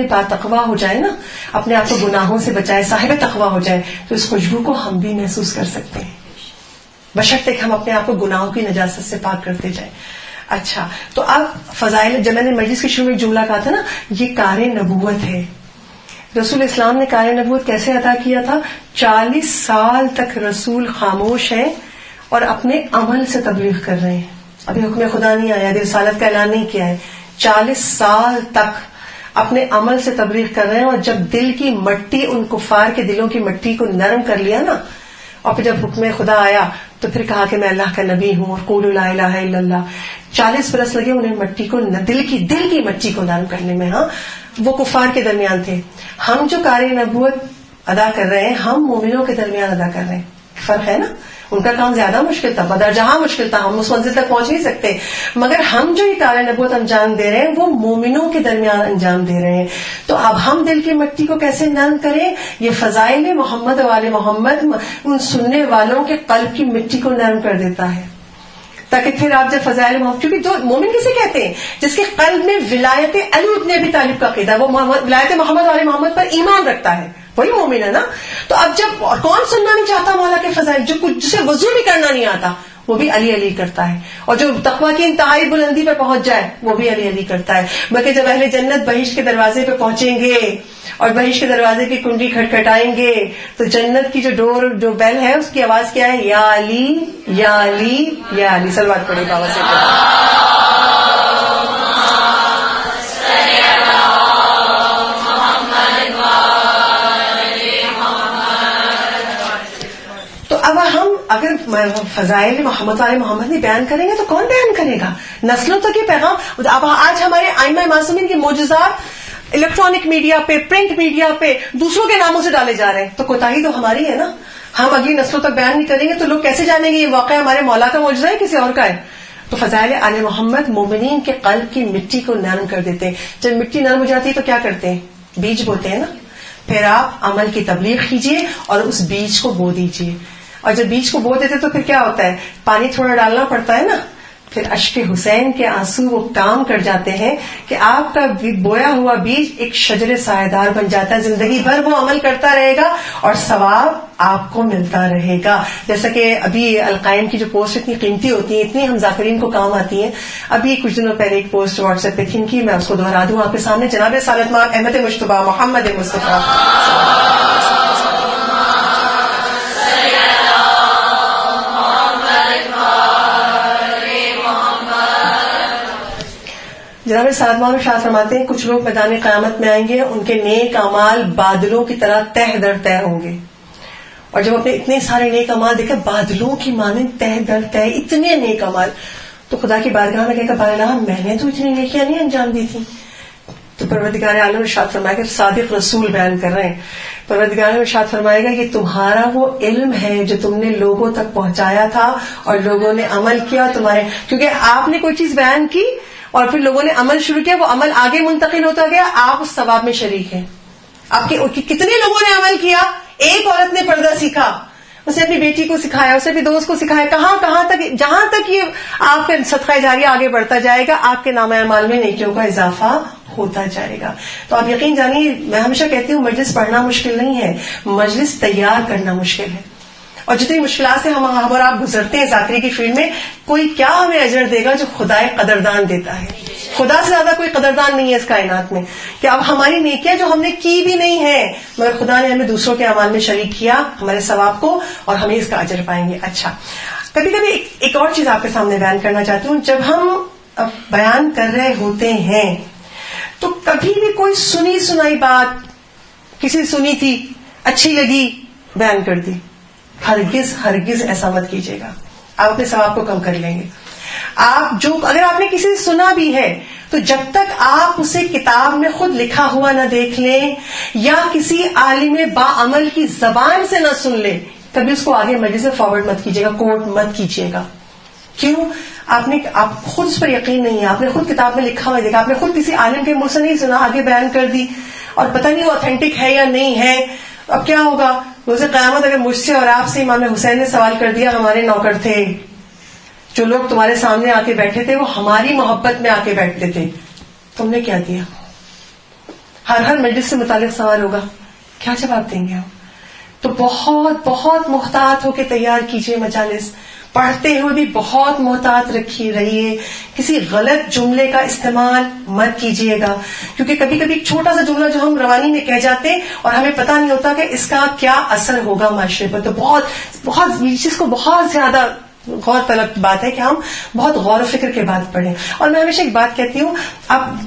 با تقویٰ ہو جائے نا, اپنے آپ کو گناہوں سے بچائے, صاحب تقویٰ ہو جائے, تو اس خوشبو کو ہم بھی محسوس کر سکتے ہیں بشرطے کہ ہم اپنے آپ کو گناہوں کی نجاست سے پاک کرتے جائیں. اچھا تو اب فضائل, جب میں نے مجلس کے شروع میں جملہ کہا تھا نا یہ کار نبوت ہے. رسول اسلام نے کار نبوت کیسے ادا کیا تھا؟ 40 سال تک رسول خاموش ہیں اور اپنے عمل سے تبلیغ کر رہے ہیں. ابھی حکم خدا نہیں آیا, ابھی رسالت کا اعلان نہیں کیا ہے. 40 سال تک اپنے عمل سے تبلیغ کر رہے ہیں. اور جب دل کی مٹی, ان کفار کے دلوں کی مٹی کو نرم کر لیا نا, اور پھر جب حکم خدا آیا تو پھر کہا کہ میں اللہ کا نبی ہوں اور قولوا لا الہ الا اللہ. 40 برس لگے انہیں مٹی کو, دل کی مٹی کو نرم کرنے میں. ہاں وہ کفار کے درمیان تھے. ہم جو کار نبوت ادا کر رہے ہیں ہم مومنوں کے درمیان ادا کر رہے ہیں. فرق ہے نا, ان کا کام زیادہ مشکل تھا, بدر جہاں مشکل تھا, ہم اس منزل تک پہنچ نہیں سکتے, مگر ہم جو یہ کار نبوت انجام دے رہے ہیں وہ مومنوں کے درمیان انجام دے رہے ہیں. تو اب ہم دل کی مٹی کو کیسے نرم کریں؟ یہ فضائل محمد والے محمد ان سننے والوں کے قلب کی مٹی کو نرم کر دیتا ہے, تاکہ پھر آپ جب فضائل محمد, کیونکہ جو مومن کسے کہتے ہیں جس کے قلب میں ولایت علی بن ابی طالب کا عقیدہ, وہ ولایت محمد والے محمد پر ایمان رکھتا ہے, وہی مومن ہے نا. تو اب جب کون سننا نہیں چاہتا مولا کے فضائل, جسے وضو بھی کرنا نہیں آتا وہ بھی علی علی کرتا ہے, اور جو تقویٰ کی انتہائی بلندی پہ پہنچ جائے وہ بھی علی علی کرتا ہے. بلکہ جب اہل جنت بہشت کے دروازے پہ پہنچیں گے اور بہشت کے دروازے کی کنڈی کھٹکھٹائیں گے تو جنت کی جو بیل ہے اس کی آواز کیا ہے؟ یا علی یا علی یا علی. صلوات پڑھیں بابا سے. اب ہم اگر فضائل محمد والے محمد نہیں بیان کریں گے تو کون بیان کرے گا؟ نسلوں تک یہ پیغام. اب آج ہمارے ائمہ معصومین کے معجزات الیکٹرانک میڈیا پہ, پرنٹ میڈیا پہ دوسروں کے ناموں سے ڈالے جا رہے ہیں, تو کوتاہی تو ہماری ہے نا. ہم اگلی نسلوں تک بیان نہیں کریں گے تو لوگ کیسے جانیں گے یہ واقعہ ہمارے مولا کا معجزہ ہے کسی اور کا ہے؟ تو فضائل آل محمد مومنین کے قلب کی مٹی کو نرم کر دیتے ہیں. جب مٹی نرم ہو جاتی ہے تو کیا کرتے ہیں؟ بیج بوتے ہیں نا. پھر آپ عمل کی تبلیغ کیجیے اور اس بیج کو بو دیجیے. اور جب بیج کو بو دیتے تو پھر کیا ہوتا ہے؟ پانی تھوڑا ڈالنا پڑتا ہے نا. پھر اشک حسین کے آنسو وہ کام کر جاتے ہیں کہ آپ کا بویا ہوا بیج ایک شجر سایہ دار بن جاتا ہے. زندگی بھر وہ عمل کرتا رہے گا اور ثواب آپ کو ملتا رہے گا. جیسا کہ ابھی القائم کی جو پوسٹ اتنی قیمتی ہوتی ہیں, اتنی ہم ذاکرین کو کام آتی ہیں. ابھی کچھ دنوں پہلے ایک پوسٹ واٹس ایپ پہ تھی کی, میں اس کو دوہرا دوں آپ کے سامنے. جناب سعادت مآب احمد مجتبیٰ محمد مصطفیٰ جناب سعادت مآب شاہ فرماتے ہیں کچھ لوگ میدان قیامت میں آئیں گے, ان کے نیک اعمال بادلوں کی طرح تہ در تہ ہوں گے. اور جب اپنے اتنے سارے نیک اعمال دیکھے, بادلوں کی مانند تہ در تہ اتنے نیک اعمال, تو خدا کی بارگاہ میں کہے گا بارگاہ میں نے تو اتنی نیکیاں نہیں انجام دی تھی. تو پروردگار عالم ارشاد فرمائے گا, صادق رسول بیان کر رہے ہیں, پروردگار عالم ارشاد فرمائے گا یہ تمہارا وہ علم ہے جو تم نے لوگوں تک پہنچایا تھا اور لوگوں نے عمل کیا تمہارے, کیونکہ آپ نے کوئی چیز بیان کی اور پھر لوگوں نے عمل شروع کیا, وہ عمل آگے منتقل ہوتا گیا, آپ اس ثواب میں شریک ہیں. آپ کے کتنے لوگوں نے عمل کیا؟ ایک عورت نے پردہ سیکھا، اسے اپنی بیٹی کو سکھایا، اسے اپنی دوست کو سکھایا، کہاں تک، جہاں تک یہ آپ کا صدقہ جاریہ آگے بڑھتا جائے گا، آپ کے نامہ اعمال میں نیکیوں کا اضافہ ہوتا جائے گا. تو آپ یقین جانیے، میں ہمیشہ کہتی ہوں مجلس پڑھنا مشکل نہیں ہے، مجلس تیار کرنا مشکل ہے. اور جتنی مشکلات سے ہم اور آپ گزرتے ہیں ذاکری کی فیلڈ میں، کوئی کیا ہمیں اجر دے گا جو خدائے قدردان دیتا ہے. خدا سے زیادہ کوئی قدردان نہیں ہے اس کائنات میں، کہ اب ہماری نیکیاں جو ہم نے کی بھی نہیں ہے، مگر خدا نے ہمیں دوسروں کے اعمال میں شریک کیا ہمارے ثواب کو، اور ہمیں اس کا اجر پائیں گے. اچھا، کبھی کبھی ایک اور چیز آپ کے سامنے بیان کرنا چاہتی ہوں. جب ہم بیان کر رہے ہوتے ہیں تو کبھی بھی کوئی سنی سنائی بات کسی سنی تھی، اچھی لگی، بیان کر دی، ہرگز ایسا مت کیجیے گا. آپ اپنے ثواب کو کم کر لیں گے. اگر آپ نے کسی سے سنا بھی ہے تو جب تک آپ اسے کتاب میں خود لکھا ہوا نہ دیکھ لیں یا کسی عالم باعمل کی زبان سے نہ سن لیں، کبھی اس کو آگے مجلس سے فارورڈ مت کیجیے گا، کوٹ مت کیجیے گا. کیوں؟ آپ خود اس پر یقین نہیں ہے، آپ نے خود کتاب میں لکھا ہوا دیکھا، آپ نے خود کسی عالم کے منہ سے نہیں سنا، آگے بیان کر دی، اور پتہ نہیں وہ اوتھینٹک ہے یا نہیں ہے. اب کیا ہوگا روز قیامت؟ اگر مجھ سے اور آپ سے امام حسین نے سوال کر دیا، ہمارے نوکر تھے، جو لوگ تمہارے سامنے آ کے بیٹھے تھے وہ ہماری محبت میں آ کے بیٹھتے تھے، تم نے کیا دیا؟ ہر مجلس سے متعلق سوال ہوگا، کیا جواب دیں گے ہم؟ تو بہت بہت محتاط ہو کے تیار کیجیے مجالس. پڑھتے ہوئے بھی بہت محتاط رہیے، کسی غلط جملے کا استعمال مت کیجیے گا، کیونکہ کبھی کبھی ایک چھوٹا سا جملہ جو ہم روانی میں کہہ جاتے ہیں اور ہمیں پتہ نہیں ہوتا کہ اس کا کیا اثر ہوگا معاشرے پر. تو بہت اس چیز کو بہت زیادہ غور طلب بات ہے کہ ہم بہت غور و فکر کے بعد پڑھیں. اور میں ہمیشہ ایک بات کہتی ہوں،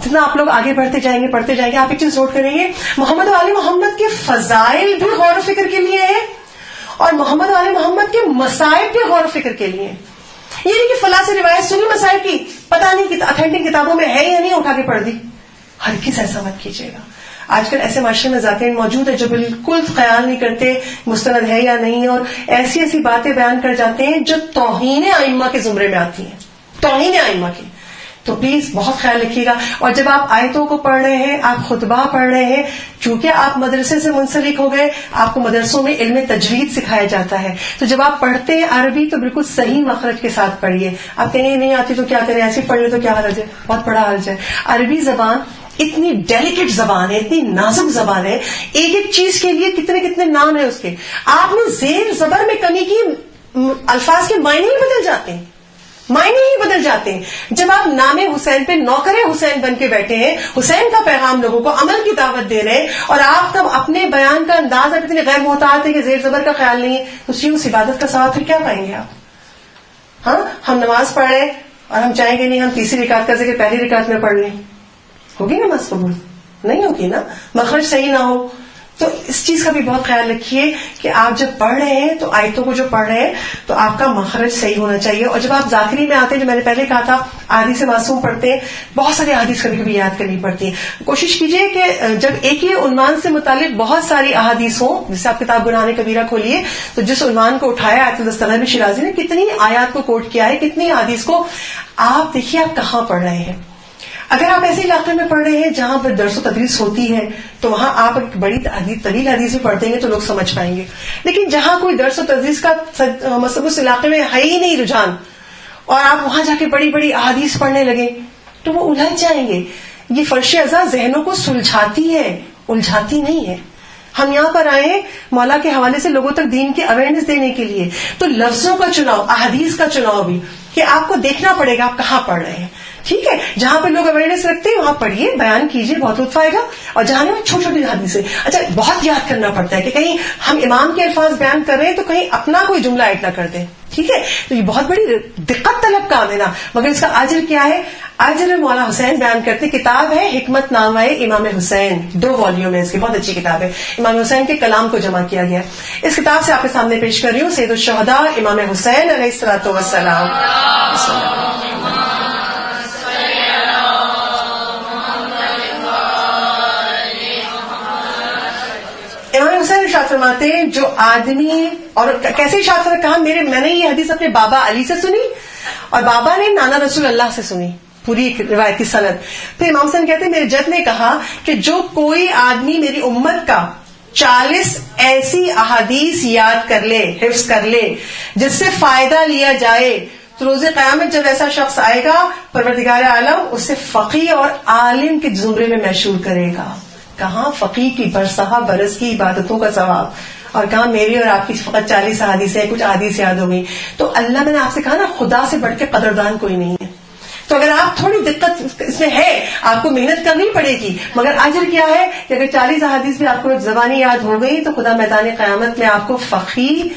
جتنا آپ لوگ آگے بڑھتے جائیں گے آپ ایک چیز نوٹ کریں گے، محمد و آل محمد کے فضائل بھی غور و فکر کے لیے ہیں، اور محمد و آل محمد کے مصائب بھی غور و فکر کے لیے. یہ نہیں کہ فلاں سے روایت سنی مصائب کی، پتہ نہیں اتھینٹک کتابوں میں ہے یا نہیں، اٹھا کے پڑھ دی. ہرگز ایسا مت کیجیے گا. آج کل ایسے معاشرے میں ذاکرین موجود ہیں جو بالکل خیال نہیں کرتے مستند ہے یا نہیں، اور ایسی باتیں بیان کر جاتے ہیں جو توہین ائمہ کے زمرے میں آتی ہیں، توہین ائمہ کی. تو پلیز بہت خیال رکھیے گا. اور جب آپ آیتوں کو پڑھ رہے ہیں، آپ خطبہ پڑھ رہے ہیں، چونکہ آپ مدرسے سے منسلک ہو گئے، آپ کو مدرسوں میں علم تجوید سکھایا جاتا ہے، تو جب آپ پڑھتے ہیں عربی تو بالکل صحیح مخرج کے ساتھ پڑھیے. آپ کہیں نہیں آتی تو کیا کریں، ایسے پڑھ لیں تو کیا حرج ہے، بہت بڑا حرج ہے. عربی زبان اتنی ڈیلیکیٹ زبان ہے، اتنی نازک زبان ہے، ایک چیز کے لیے کتنے نام ہیں اس کے. آپ نے زیر زبر میں کمی کی، الفاظ کے معنی ہی بدل جاتے ہیں. جب آپ نام حسین پہ نوکر حسین بن کے بیٹھے ہیں، حسین کا پیغام لوگوں کو عمل کی دعوت دے رہے ہیں، اور آپ تب اپنے بیان کا انداز اب اتنے غیر محتاط ہے کہ زیر زبر کا خیال نہیں ہے، تو اس عبادت کا ثواب پھر کیا پائیں گے آپ؟ ہاں، ہم نماز پڑھ رہے ہیں اور ہم چاہیں گے نہیں ہم تیسری رکعت کا ذکر پہلی رکعت میں پڑھ لیں، ہوگی نماز قبول؟ نہیں ہوگی نا، مخرج صحیح نہ ہو. تو اس چیز کا بھی بہت خیال رکھیے کہ آپ جب پڑھ رہے ہیں تو آیتوں کو جو پڑھ رہے ہیں تو آپ کا مخرج صحیح ہونا چاہیے. اور جب آپ ذاکری میں آتے ہیں، جو میں نے پہلے کہا تھا احادیث معصوم پڑھتے ہیں، بہت سارے احادیث کبھی کبھی یاد کرنی پڑتی ہیں. کوشش کیجیے کہ جب ایک ہی عنوان سے متعلق بہت ساری احادیث ہوں، جیسے آپ کتاب گناہ کبیرہ کھولیے تو جس عنوان کو اٹھایا آیت الدستغانی شیرازی نے کتنی آیات کو کوٹ کیا ہے، کتنی احادیث کو، آپ دیکھیے آپ کہاں پڑھ رہے ہیں. اگر آپ ایسے علاقے میں پڑھ رہے ہیں جہاں پر درس و تدریس ہوتی ہے تو وہاں آپ ایک بڑی طویل حدیث بھی پڑھ دیں گے تو لوگ سمجھ پائیں گے. لیکن جہاں کوئی درس و تدریس کا مطلب اس علاقے میں ہے ہی نہیں رجحان، اور آپ وہاں جا کے بڑی بڑی احادیث پڑھنے لگے تو وہ الجھ جائیں گے. یہ فرش ازاں ذہنوں کو سلجھاتی ہے، الجھاتی نہیں ہے. ہم یہاں پر آئے ہیں مولا کے حوالے سے لوگوں تک دین کی اویئرنیس دینے کے لیے. تو لفظوں کا چناؤ، احادیث کا چناؤ بھی، کہ آپ کو دیکھنا پڑے گا آپ کہاں پڑھ رہے ہیں. ٹھیک ہے، جہاں پہ لوگ اویئرنیس رکھتے ہیں وہاں پڑھیے، بیان کیجیے، بہت لطف آئے گا. اور جہاں چھوٹی چھوٹی حدیثیں، اچھا بہت یاد کرنا پڑتا ہے کہ کہیں ہم امام کے الفاظ بیان کر رہے ہیں تو کہیں اپنا کوئی جملہ ایڈ نہ کر دیں. ٹھیک ہے، تو یہ بہت بڑی دقت طلب کام ہے نا، مگر اس کا اجر کیا ہے؟ اجر مولا حسین بیان کرتے. کتاب ہے حکمت نامہ امام حسین، 2 والیوم ہے اس کی، بہت اچھی کتاب ہے. امام حسین کے کلام کو جمع کیا گیا. اس کتاب سے آپ کے سامنے پیش کر رہی ہوں سید الشہداء امام حسین علیہ الصلوۃ والسلام. امام حسین ارشاد فرماتے ہیں جو آدمی، اور کیسے ارشاد فرماتے، کہا میں نے یہ حدیث اپنے بابا علی سے سنی اور بابا نے نانا رسول اللہ سے سنی. پوری روایت کی سند. پھر امام حسن کہتے ہیں میرے جد نے کہا کہ جو کوئی آدمی میری امت کا 40 ایسی احادیث یاد کر لے, حفظ کر لے, جس سے فائدہ لیا جائے, تو روز قیامت جب ایسا شخص آئے گا پروردگار عالم اسے فقیہ اور عالم کے زمرے میں محشور کرے گا. کہاں فقیہ کی برسہ برس کی عبادتوں کا ثواب, اور کہاں میری اور آپ کی فقط 40 احادیث ہیں, کچھ احادیث یاد ہو گئی. تو اللہ, میں نے آپ سے کہا نا, خدا سے بڑھ کے قدردان کوئی نہیں ہے. تو اگر آپ تھوڑی دقت اس میں ہے, آپ کو محنت کرنی پڑے گی, مگر اجر کیا ہے کہ اگر 40 احادیث بھی آپ کو زبانی یاد ہو گئی تو خدا میدان قیامت میں آپ کو فقیہ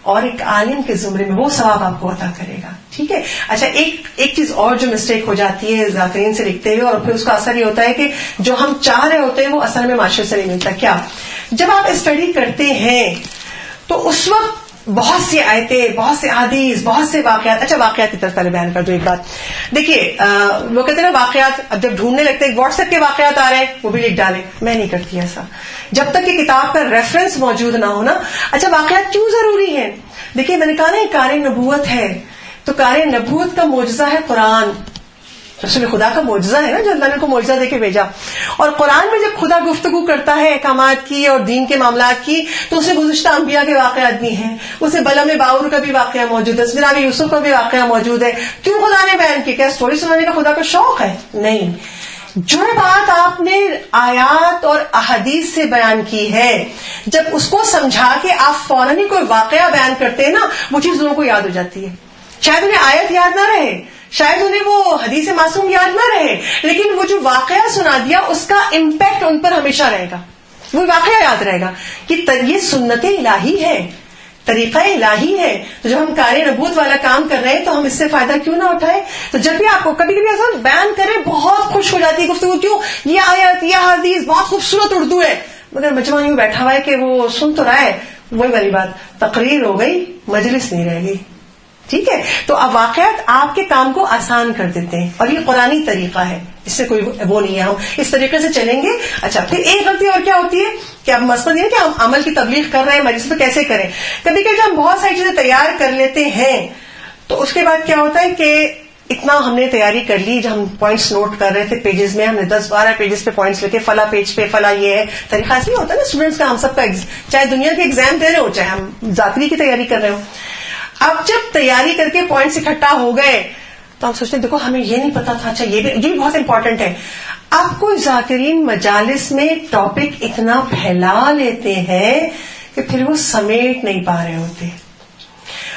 اور ایک عالم کے زمرے میں وہ ثواب آپ کو عطا کرے گا. ٹھیک ہے. اچھا, ایک چیز اور جو مسٹیک ہو جاتی ہے ذاکرین سے لکھتے ہوئے, اور پھر اس کا اثر یہ ہوتا ہے کہ جو ہم چاہ رہے ہوتے ہیں وہ اصل میں معاشرے سے نہیں ملتا. کیا, جب آپ اسٹڈی کرتے ہیں تو اس وقت بہت سی آیتیں, بہت سے حدیث, بہت سے واقعات. اچھا, واقعات کی طرف پہلے بیان کر دو ایک بات. دیکھیے, وہ کہتے ہیں نا واقعات, اب جب ڈھونڈنے لگتے ہیں واٹس ایپ کے واقعات آ رہے ہیں وہ بھی لکھ ڈالیں. میں نہیں کرتی ایسا جب تک کہ کتاب کا ریفرنس موجود نہ ہونا. اچھا, واقعات کیوں ضروری ہیں؟ دیکھیے, میں نے کہا نا یہ کار نبوت ہے, تو کار نبوت کا معجزہ ہے قرآن. رسول خدا کا معجزہ ہے نا جو اللہ نے کو معجزہ دے کے بھیجا. اور قرآن میں جب خدا گفتگو کرتا ہے احکامات کی اور دین کے معاملات کی, تو اس میں گزشتہ انبیاء کے واقعات بھی ہیں, اس میں بلم باور کا بھی واقعہ موجود ہے, جناب یوسف کا بھی واقعہ موجود ہے. کیوں خدا نے بیان کی؟ کیا اسٹوری سنانے کا خدا کا شوق ہے؟ نہیں. جو بات آپ نے آیات اور احادیث سے بیان کی ہے, جب اس کو سمجھا کے آپ فوراً ہی کوئی واقعہ بیان کرتے ہیں نا, وہ چیز لوگوں کو یاد ہو جاتی ہے. شاید انہیں آیت یاد نہ رہے, شاید انہیں وہ حدیث معصوم یاد نہ رہے, لیکن وہ جو واقعہ سنا دیا اس کا امپیکٹ ان پر ہمیشہ رہے گا, وہ واقعہ یاد رہے گا کہ یہ سنت الہی ہے, طریقہ الہی ہے. تو جب ہم کار نبوت والا کام کر رہے ہیں تو ہم اس سے فائدہ کیوں نہ اٹھائیں؟ تو جب بھی آپ کو کبھی کبھی ایسا بیان کریں, بہت خوش ہو جاتی ہے گفتگو, کیوں یہ آیت یہ حدیث بہت خوبصورت اردو ہے, مگر مجمع یوں بیٹھا ہوا ہے کہ وہ سن تو رہا ہے, وہی والی بات, تقریر ہو گئی, مجلس نہیں رہ گئی. ٹھیک ہے. تو اب واقعات آپ کے کام کو آسان کر دیتے ہیں, اور یہ قرآنی طریقہ ہے, اس سے کوئی وہ نہیں ہے, ہم اس طریقے سے چلیں گے. اچھا, پھر ایک غلطی اور کیا ہوتی ہے کہ اب مسئلہ یہ ہے کہ ہم عمل کی تبلیغ کر رہے ہیں, مجلس میں کیسے کریں. کبھی کبھی ہم بہت ساری چیزیں تیار کر لیتے ہیں, تو اس کے بعد کیا ہوتا ہے کہ اتنا ہم نے تیاری کر لی, جب ہم پوائنٹس نوٹ کر رہے تھے پیجز میں, ہم نے 10-12 پیجز پہ پوائنٹس لکھے, فلاں پیج پہ فلاں یہ ہے. طریقہ ایسے ہی ہوتا ہے نا اسٹوڈنٹس کا, ہم سب کا, چاہے دنیا کے ایگزام دے رہے ہو چاہے ہم ذاکری کی تیاری کر رہے ہو. اب جب تیاری کر کے پوائنٹس اکٹھا ہو گئے تو ہم سوچتے ہیں دیکھو ہمیں یہ نہیں پتا تھا, اچھا یہ بھی بہت امپورٹنٹ ہے. اب کوئی ذاکرین مجالس میں ٹاپک اتنا پھیلا لیتے ہیں کہ پھر وہ سمیٹ نہیں پا رہے ہوتے.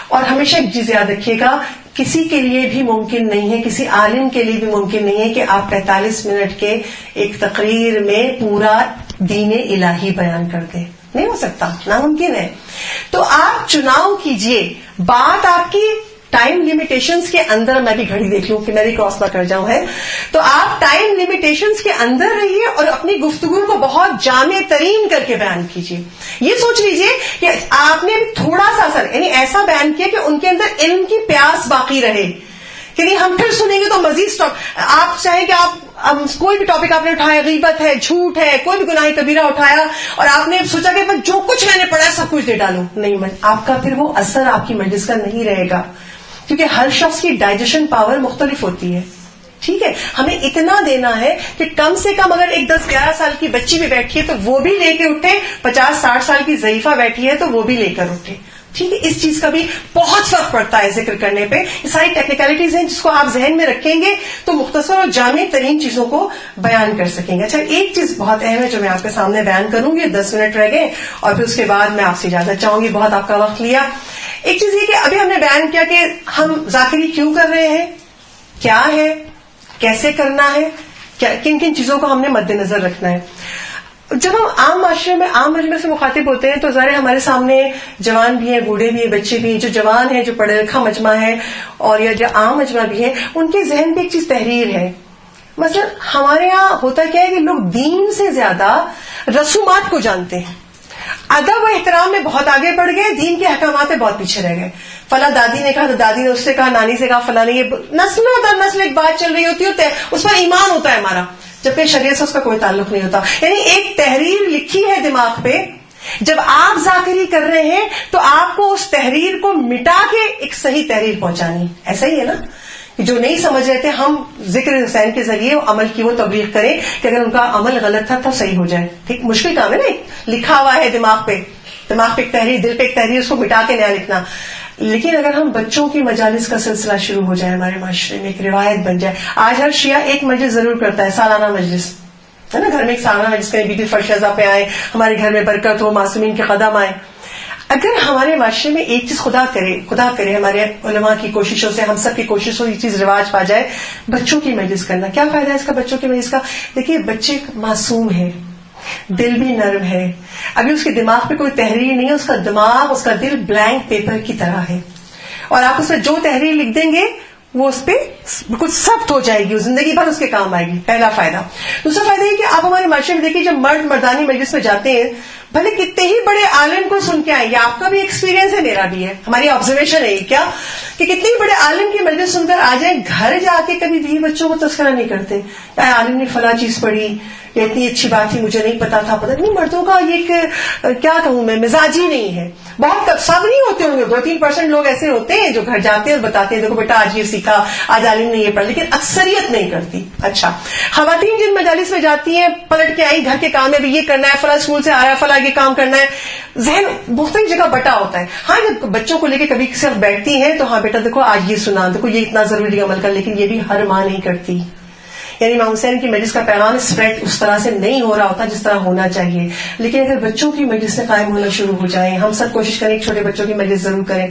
اور ہمیشہ ایک چیز یاد رکھیے گا, کسی کے لیے بھی ممکن نہیں ہے, کسی عالم کے لیے بھی ممکن نہیں ہے کہ آپ 45 منٹ کے ایک تقریر میں پورا دین الہی بیان کر دیں. نہیں ہو سکتا, ناممکن ہے. تو آپ چناؤ کیجئے, بات آپ کی ٹائم لمیٹیشنز کے اندر, میں بھی گھڑی دیکھ لوں کہ میں بھی کراس نہ کر جاؤں, ہے تو آپ ٹائم لمیٹیشنز کے اندر رہیے اور اپنی گفتگو کو بہت جامع ترین کر کے بیان کیجئے. یہ سوچ لیجئے کہ آپ نے تھوڑا سا اثر یعنی ایسا بیان کیا کہ ان کے اندر علم کی پیاس باقی رہے, کہ نہیں ہم پھر سنیں گے تو مزید آپ چاہیں کہ آپ کوئی بھی ٹاپک آپ نے اٹھایا, غیبت ہے, جھوٹ ہے, کوئی بھی گناہ کبیرہ اٹھایا, اور آپ نے سوچا کہ جو کچھ میں نے پڑھا سب کچھ دے ڈالوں, نہیں, آپ کا پھر وہ اثر آپ کی مجلس کا نہیں رہے گا, کیونکہ ہر شخص کی ڈائجیشن پاور مختلف ہوتی ہے. ٹھیک ہے, ہمیں اتنا دینا ہے کہ کم سے کم اگر ایک 10-11 سال کی بچی بھی بیٹھی ہے تو وہ بھی لے کے اٹھے, 50-60 سال کی ضعیفہ بیٹھی ہے تو وہ بھی لے کر اٹھے. ٹھیک ہے, اس چیز کا بھی بہت فرق پڑتا ہے ذکر کرنے پہ. یہ ساری ٹیکنیکلٹیز ہیں جس کو آپ ذہن میں رکھیں گے تو مختصر اور جامع ترین چیزوں کو بیان کر سکیں گے. اچھا, ایک چیز بہت اہم ہے جو میں آپ کے سامنے بیان کروں گی, 10 منٹ رہ گئے اور پھر اس کے بعد میں آپ سے اجازت چاہوں گی, بہت آپ کا وقت لیا. ایک چیز یہ کہ ابھی ہم نے بیان کیا کہ ہم ذاکری کیوں کر رہے ہیں, کیا ہے, کیسے کرنا ہے, کن کن چیزوں کو ہم نے مد نظر رکھنا ہے. جب ہم عام معاشرے میں عام مجمع سے مخاطب ہوتے ہیں تو ظاہر ہمارے سامنے جوان بھی ہیں, بوڑھے بھی ہیں, بچے بھی ہیں. جو جوان ہیں, جو پڑھا لکھا مجمع ہے, اور یا جو عام مجمع بھی ہے, ان کے ذہن پہ ایک چیز تحریر ہے. مثلا ہمارے یہاں ہوتا کیا ہے کہ لوگ دین سے زیادہ رسومات کو جانتے ہیں, ادب و احترام میں بہت آگے بڑھ گئے, دین کے احکامات میں بہت پیچھے رہ گئے. فلاں دادی نے کہا تو دادی نے اس سے کہا, نانی سے کہا, فلاں نے, یہ نسل در نسل ایک بات چل رہی ہوتی ہے, اس پر ایمان ہوتا ہے ہمارا, جبکہ شریعت سے اس کا کوئی تعلق نہیں ہوتا. یعنی ایک تحریر لکھی ہے دماغ پہ, جب آپ ذاکری کر رہے ہیں تو آپ کو اس تحریر کو مٹا کے ایک صحیح تحریر پہنچانی. ایسا ہی ہے نا جو نہیں سمجھ رہے تھے ہم ذکر حسین کے ذریعے عمل کی وہ تبلیغ کریں کہ اگر ان کا عمل غلط تھا تو صحیح ہو جائے. ٹھیک, مشکل کام ہے نا, لکھا ہوا ہے دماغ پہ ایک تحریر, دل پہ ایک تحریر, اس کو مٹا کے نیا لکھنا. لیکن اگر ہم بچوں کی مجالس کا سلسلہ شروع ہو جائے ہمارے معاشرے میں, ایک روایت بن جائے. آج ہر شیعہ ایک مجلس ضرور کرتا ہے, سالانہ مجلس ہے نا, گھر میں ایک سالانہ مجلس کریں, بی بی فرشیزہ پہ آئے, ہمارے گھر میں برکت ہو, معصومین کے قدم آئے. اگر ہمارے معاشرے میں ایک چیز خدا کرے ہمارے علماء کی کوششوں سے, ہم سب کی کوششوں سے یہ چیز رواج پا جائے, بچوں کی مجلس کرنا. کیا فائدہ ہے اس کا بچوں کی مجلس کا؟ دیکھیے بچے معصوم ہے, دل بھی نرم ہے, ابھی اس کے دماغ پہ کوئی تحریر نہیں ہے, اس کا دماغ, اس کا دل بلینک پیپر کی طرح ہے, اور آپ اس میں جو تحریر لکھ دیں گے وہ اس پہ بالکل ثبت ہو جائے گی, زندگی بھر اس کے کام آئے گی. پہلا فائدہ. دوسرا فائدہ یہ کہ آپ ہمارے معاشرے میں دیکھیے جب مرد مردانی مجلس میں جاتے ہیں, بھلے کتنے ہی بڑے عالم کو سن کے آئیں, یہ آپ کا بھی ایکسپیرینس ہے, میرا بھی ہے, ہماری آبزرویشن ہے کیا, کہ کتنے ہی بڑے عالم کی مجلس سن کر آ جائیں, گھر جا کے کبھی بھی بچوں کو تذکرہ نہیں کرتے, عالم نے فلاں چیز پڑھی, یہ اتنی اچھی بات تھی, مجھے نہیں پتا تھا. پتا نہیں, مردوں کا یہ کیا کہوں میں, مزاج ہی نہیں ہے. بہت سب نہیں ہوتے ہوں گے, 2-3% لوگ ایسے ہوتے ہیں جو گھر جاتے ہیں اور بتاتے ہیں دیکھو بیٹا آج یہ سیکھا, آج عالم نے یہ پڑھا, لیکن اکثریت نہیں کرتی. اچھا, خواتین جن مجالس میں جاتی ہیں پلٹ کے آئی, گھر کے کام میں بھی یہ کرنا ہے, فلاں اسکول سے آ رہا ہے, فلاں یہ کام کرنا ہے, ذہن مختلف جگہ بٹا ہوتا ہے. ہاں جب بچوں کو لے کے کبھی صرف بیٹھتی ہیں تو ہاں بیٹا دیکھو آج یہ سنا, دیکھو یہ اتنا ضروری عمل کر, لیکن یہ بھی ہر ماں نہیں کرتی. یعنی امام حسین کی مجلس کا پیغام اسپریڈ اس طرح سے نہیں ہو رہا ہوتا جس طرح ہونا چاہیے. لیکن اگر بچوں کی مجلس سے قائم ہونا شروع ہو جائیں, ہم سب کوشش کریں کہ چھوٹے بچوں کی مجلس ضرور کریں.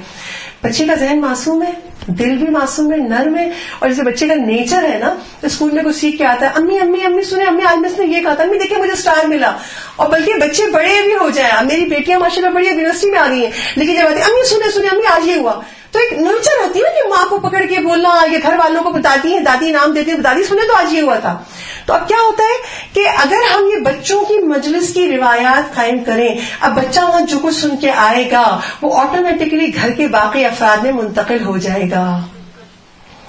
بچے کا ذہن معصوم ہے, دل بھی معصوم ہے, نرم ہے, اور جیسے بچے کا نیچر ہے نا, تو اسکول میں کچھ سیکھ کے آتا ہے, امی امی امی سنیں, امی آج مس نے یہ کہا تھا, امی دیکھیں مجھے اسٹار ملا. اور بلکہ بچے بڑے بھی ہو جائیں, میری بیٹیاں ماشاء اللہ بڑی یونیورسٹی میں آ گئی ہیں, لیکن جب آتی امی سنیں امی آج یہ ہوا, تو ایک نیچر ہوتی ہے نا کہ ماں کو پکڑ کے بولنا, یہ گھر والوں کو بتاتی ہیں, دادی نام دیتی ہیں, دادی سنیں تو آج یہ ہوا تھا. تو اب کیا ہوتا ہے کہ اگر ہم یہ بچوں کی مجلس کی روایات قائم کریں, اب بچہ وہاں جو کچھ سن کے آئے گا وہ آٹومیٹکلی گھر کے باقی افراد میں منتقل ہو جائے گا.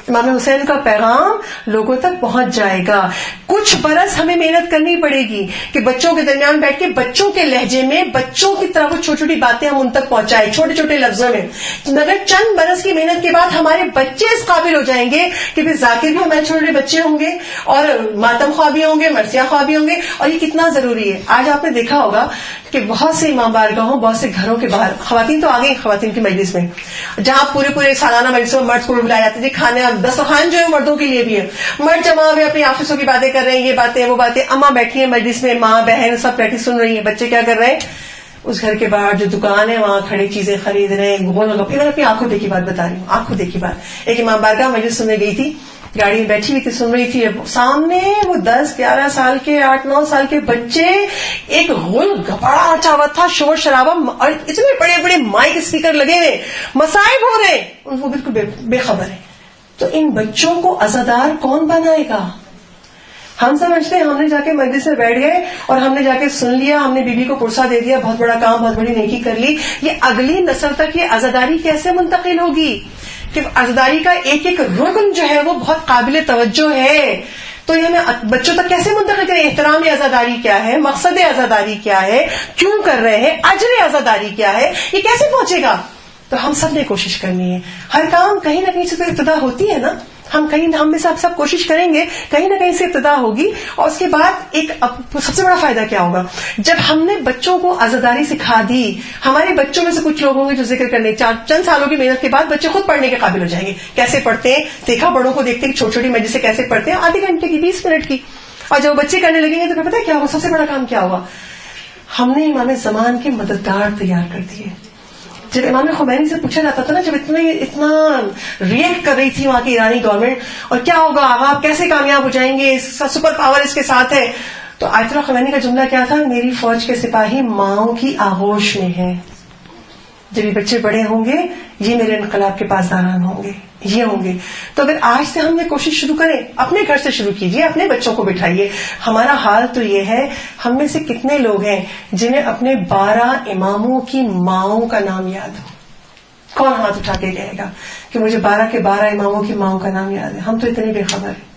امام حسین کا پیغام لوگوں تک پہنچ جائے گا. کچھ برس ہمیں محنت کرنی پڑے گی کہ بچوں کے درمیان بیٹھ کے بچوں کے لہجے میں بچوں کی طرح وہ چھوٹی چھوٹی باتیں ہم ان تک پہنچائیں, چھوٹے چھوٹے لفظوں میں. مگر چند برس کی محنت کے بعد ہمارے بچے اس قابل ہو جائیں گے کہ پھر ذاکر بھی ہمارے چھوٹے بچے ہوں گے, اور ماتم خواہ بھی ہوں گے, مرثیہ خواہ بھی ہوں گے. اور یہ کتنا ضروری ہے. آج آپ نے دیکھا ہوگا کہ بہت سے امام بارگاہوں, بہت سے گھروں کے باہر خواتین تو آ گئی خواتین کی مجلس میں, جہاں پورے سالانہ مجلسوں میں مرد کو بلائے جاتے تھے, کھانے دسترخوان جو ہے مردوں کے لیے بھی ہے, مرد جمع ہوئے اپنی آفسوں کی باتیں کر رہے ہیں, یہ باتیں وہ باتیں, اماں بیٹھی ہیں مجلس میں, ماں بہن سب بیٹھی سن رہی ہیں, بچے کیا کر رہے ہیں, اس گھر کے باہر جو دکان ہے وہاں کھڑے چیزیں خرید رہے ہیں, گول گپے. میں اپنی آنکھوں دیکھی بات بتا رہی ہوں, آنکھوں دیکھی بات. ایک امام بارگاہ مجلس سننے گئی تھی, گاڑی میں بیٹھی ہوئی تھی, سن رہی تھی, سامنے وہ 10-11 سال کے 8-9 سال کے بچے, ایک غل گپڑا مچا ہوا تھا, شور شرابہ, اور اتنے بڑے بڑے مائک اسپیکر لگے ہوئے, مصائب ہو رہے ہیں, وہ بالکل بے خبر ہے. تو ان بچوں کو عزادار کون بنائے گا؟ ہم سمجھتے ہیں ہم نے جا کے مجلس میں بیٹھ گئے اور ہم نے جا کے سن لیا, ہم نے بیوی کو پرسا دے دیا, بہت بڑا کام, بہت بڑی نیکی کر لی. یہ اگلی نسل تک یہ عزاداری کیسے منتقل ہوگی کہ عزاداری کا ایک ایک رکن جو ہے وہ بہت قابل توجہ ہے, تو یہ ہمیں بچوں تک کیسے منتقل کریں؟ احترام عزاداری کیا ہے, مقصد عزاداری کیا ہے, کیوں کر رہے ہیں, اجر عزاداری کیا ہے, یہ کیسے پہنچے گا؟ تو ہم سب نے کوشش کرنی ہے. ہر کام کہیں نہ کہیں سے تو ابتدا ہوتی ہے نا, ہم میں سب کوشش کریں گے, کہیں نہ کہیں سے ابتدا ہوگی. اور اس کے بعد ایک سب سے بڑا فائدہ کیا ہوگا, جب ہم نے بچوں کو عزاداری سکھا دی, ہمارے بچوں میں سے کچھ لوگ ہوں گے جو ذکر کرنے, چند سالوں کی محنت کے بعد بچے خود پڑھنے کے قابل ہو جائیں گے. کیسے پڑھتے ہیں دیکھا, بڑوں کو دیکھتے ہیں چھوٹی چھوٹی مجلس سے کیسے پڑھتے ہیں, آدھے گھنٹے کی, 20 منٹ کی. اور جب بچے کرنے لگیں گے تو پھر پتہ ہے کیا ہوگا, سب سے بڑا کام کیا ہوگا, ہم نے امام زمان کے مددگار تیار کر دیے. جب امام خمینی سے پوچھا جاتا تھا نا, جب اتنا ریئیکٹ کر رہی تھی وہاں کی ایرانی گورنمنٹ, اور کیا ہوگا, آپ کیسے کامیاب ہو جائیں گے, سپر پاور اس کے ساتھ ہے, تو آیت اللہ خمینی کا جملہ کیا تھا, میری فوج کے سپاہی ماؤں کی آغوش میں ہے. جب یہ بچے بڑے ہوں گے یہ میرے انقلاب کے پاسداران ہوں گے, یہ ہوں گے. تو اگر آج سے ہم یہ کوشش شروع کریں, اپنے گھر سے شروع کیجئے, اپنے بچوں کو بٹھائیے. ہمارا حال تو یہ ہے, ہم میں سے کتنے لوگ ہیں جنہیں اپنے 12 اماموں کی ماؤں کا نام یاد ہو؟ کون ہاتھ اٹھا کے کہے گا کہ مجھے 12 کے 12 اماموں کی ماؤں کا نام یاد ہے؟ ہم تو اتنے بے خبر ہیں.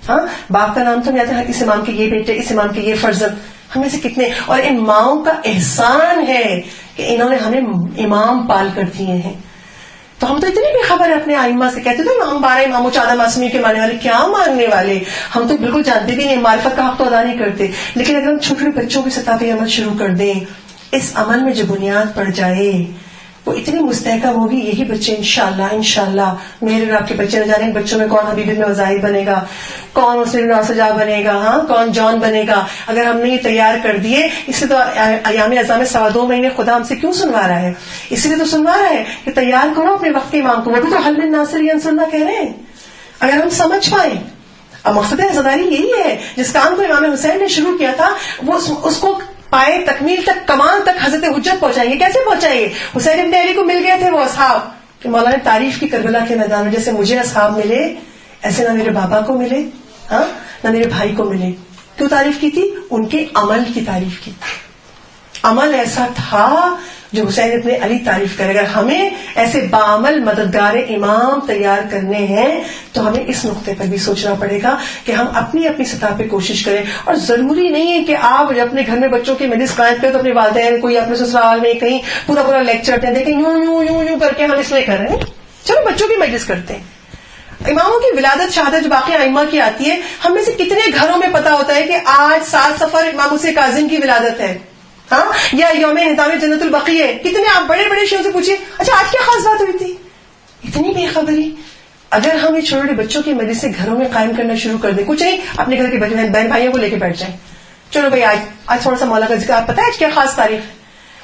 ہاں, باپ کا نام تو یاد ہے, اس امام کے یہ بیٹے, اس امام کے یہ فرزند, ہمیں سے کتنے. اور ان ماؤں کا احسان ہے کہ انہوں نے ہمیں امام پال کر دیے ہیں. تو ہم تو اتنے بھی خبر ہے اپنے آئمہ سے، کہتے تھے ہم 12 اماموں 14 معصومین کے ماننے والے، کیا ماننے والے، ہم تو بالکل جانتے بھی نہیں، معرفت کا حق تو ادا نہیں کرتے. لیکن اگر ہم چھوٹے چھوٹے بچوں کی سطح پہ عمل شروع کر دیں، اس عمل میں جو بنیاد پڑ جائے وہ اتنی مستحکم ہوگی، یہی بچے انشاءاللہ میرے اور آپ کے بچے نہ جانے بچوں میں کون حبیب بن وزائر بنے گا، کون مسلم ناصجا بنے گا، ہاں کون جان بنے گا. اگر ہم نے یہ تیار کر دیے، اس سے تو ایام اعظام 2.25 مہینے خدا ہم سے کیوں سنوا رہا ہے؟ اس لیے تو سنوا رہا ہے کہ تیار کرو اپنے وقت کے امام کو. وہ بھی تو حل من ناصر ینصرنا کہہ رہے ہیں. اگر ہم سمجھ پائیں، اب مقصد عزاداری یہی ہے، جس کام کو امام حسین نے شروع کیا تھا وہ اس کو پائے تکمیل تک، کمال تک حضرت حجت پہنچائیں گے. کیسے پہنچائیں گے؟ حسین ابن علی کو مل گئے تھے وہ اصحاب کہ مولا نے تعریف کی کربلا کے میدان میں، جیسے مجھے اصحاب ملے ایسے نہ میرے بابا کو ملے، ہاں نہ میرے بھائی کو ملے. کیوں تعریف کی تھی؟ ان کے عمل کی تعریف کی. عمل ایسا تھا جو حسین ابن علی تعریف کرے. اگر ہمیں ایسے بعمل مددگار امام تیار کرنے ہیں تو ہمیں اس نقطے پر بھی سوچنا پڑے گا کہ ہم اپنی سطح پہ کوشش کریں. اور ضروری نہیں ہے کہ آپ اپنے گھر میں بچوں کی مجلس قائم کریں تو اپنے والدین کوئی اپنے سسرال میں کہیں پورا لیکچر دیں، دیکھیں یوں کر کے ہم اس لیے کر رہے ہیں. چلو بچوں کی مجلس کرتے ہیں. اماموں کی ولادت شہادت جو باقی ائمہ کی آتی ہے، ہم میں سے کتنے گھروں میں پتا ہوتا ہے کہ آج 7 صفر امام حسین کاظم کی ولادت ہے، ہاں، یا یوم انتظام جنت البقیع ہے. کتنے آپ بڑے بڑے شیعوں سے پوچھیے اچھا آج کیا خاص بات ہوئی تھی. اتنی بے خبری. اگر ہم یہ چھوٹے بچوں کی مجلس سے گھروں میں قائم کرنا شروع کر دیں، کچھ نہیں اپنے گھر کے بہن بھائیوں کو لے کے بیٹھ جائیں، چلو بھائی آج تھوڑا سا مولا کا ذکر، آپ پتہ ہے آج کیا خاص تاریخ ہے،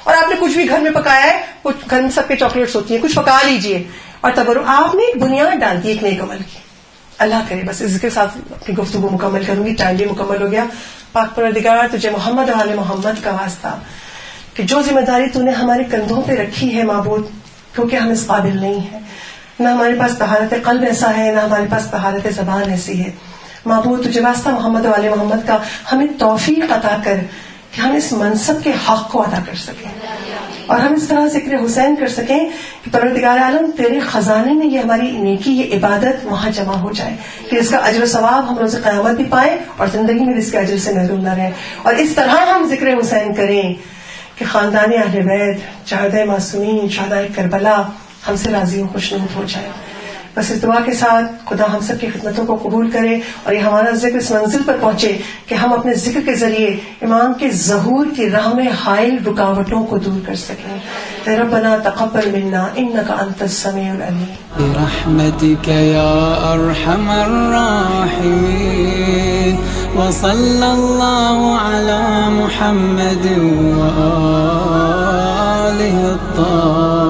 اور آپ نے کچھ بھی گھر میں پکایا ہے، کچھ گھر میں سب کے چاکلیٹس ہوتی ہیں، کچھ پکا لیجئے، اور تبرک آپ نے ایک بنیاد ڈال دی ایک نیک عمل کی. اللہ کرے بس اس کے ساتھ اپنی گفتگو مکمل کروں گی، ٹائم بھی مکمل ہو گیا. پاک پروردگار تجھے محمد و آل محمد کا واسطہ کہ جو ذمہ داری تو نے ہمارے کندھوں پہ رکھی ہے معبود، کیونکہ ہم اس قابل نہیں ہیں، نہ ہمارے پاس طہارت قلب ایسا ہے، نہ ہمارے پاس طہارت زبان ایسی ہے. معبود تجھے واسطہ محمد و آل محمد کا ہمیں توفیق عطا کر کہ ہم اس منصب کے حق کو ادا کر سکیں، اور ہم اس طرح ذکر حسین کر سکیں کہ پروردگار عالم تیرے خزانے میں یہ ہماری نیکی، یہ عبادت وہاں جمع ہو جائے، کہ اس کا اجر و ثواب ہم روز قیامت بھی پائیں اور زندگی میں اس کے اجر سے محروم نہ رہیں. اور اس طرح ہم ذکر حسین کریں کہ خاندان اہل بیت، شہداء معصومین، شہداء کربلا ہم سے راضی و خوشنود ہو جائے. بس اس دعا کے ساتھ خدا ہم سب کی خدمتوں کو قبول کرے اور یہ ہمارا ذکر اس منزل پر پہنچے کہ ہم اپنے ذکر کے ذریعے امام کے ظہور کی راہ میں حائل رکاوٹوں کو دور کر سکیں. ربنا تقبل منا انك انت السميع العليم برحمتك يا ارحم الراحمين وصلى الله على محمد وآله الطاهرين.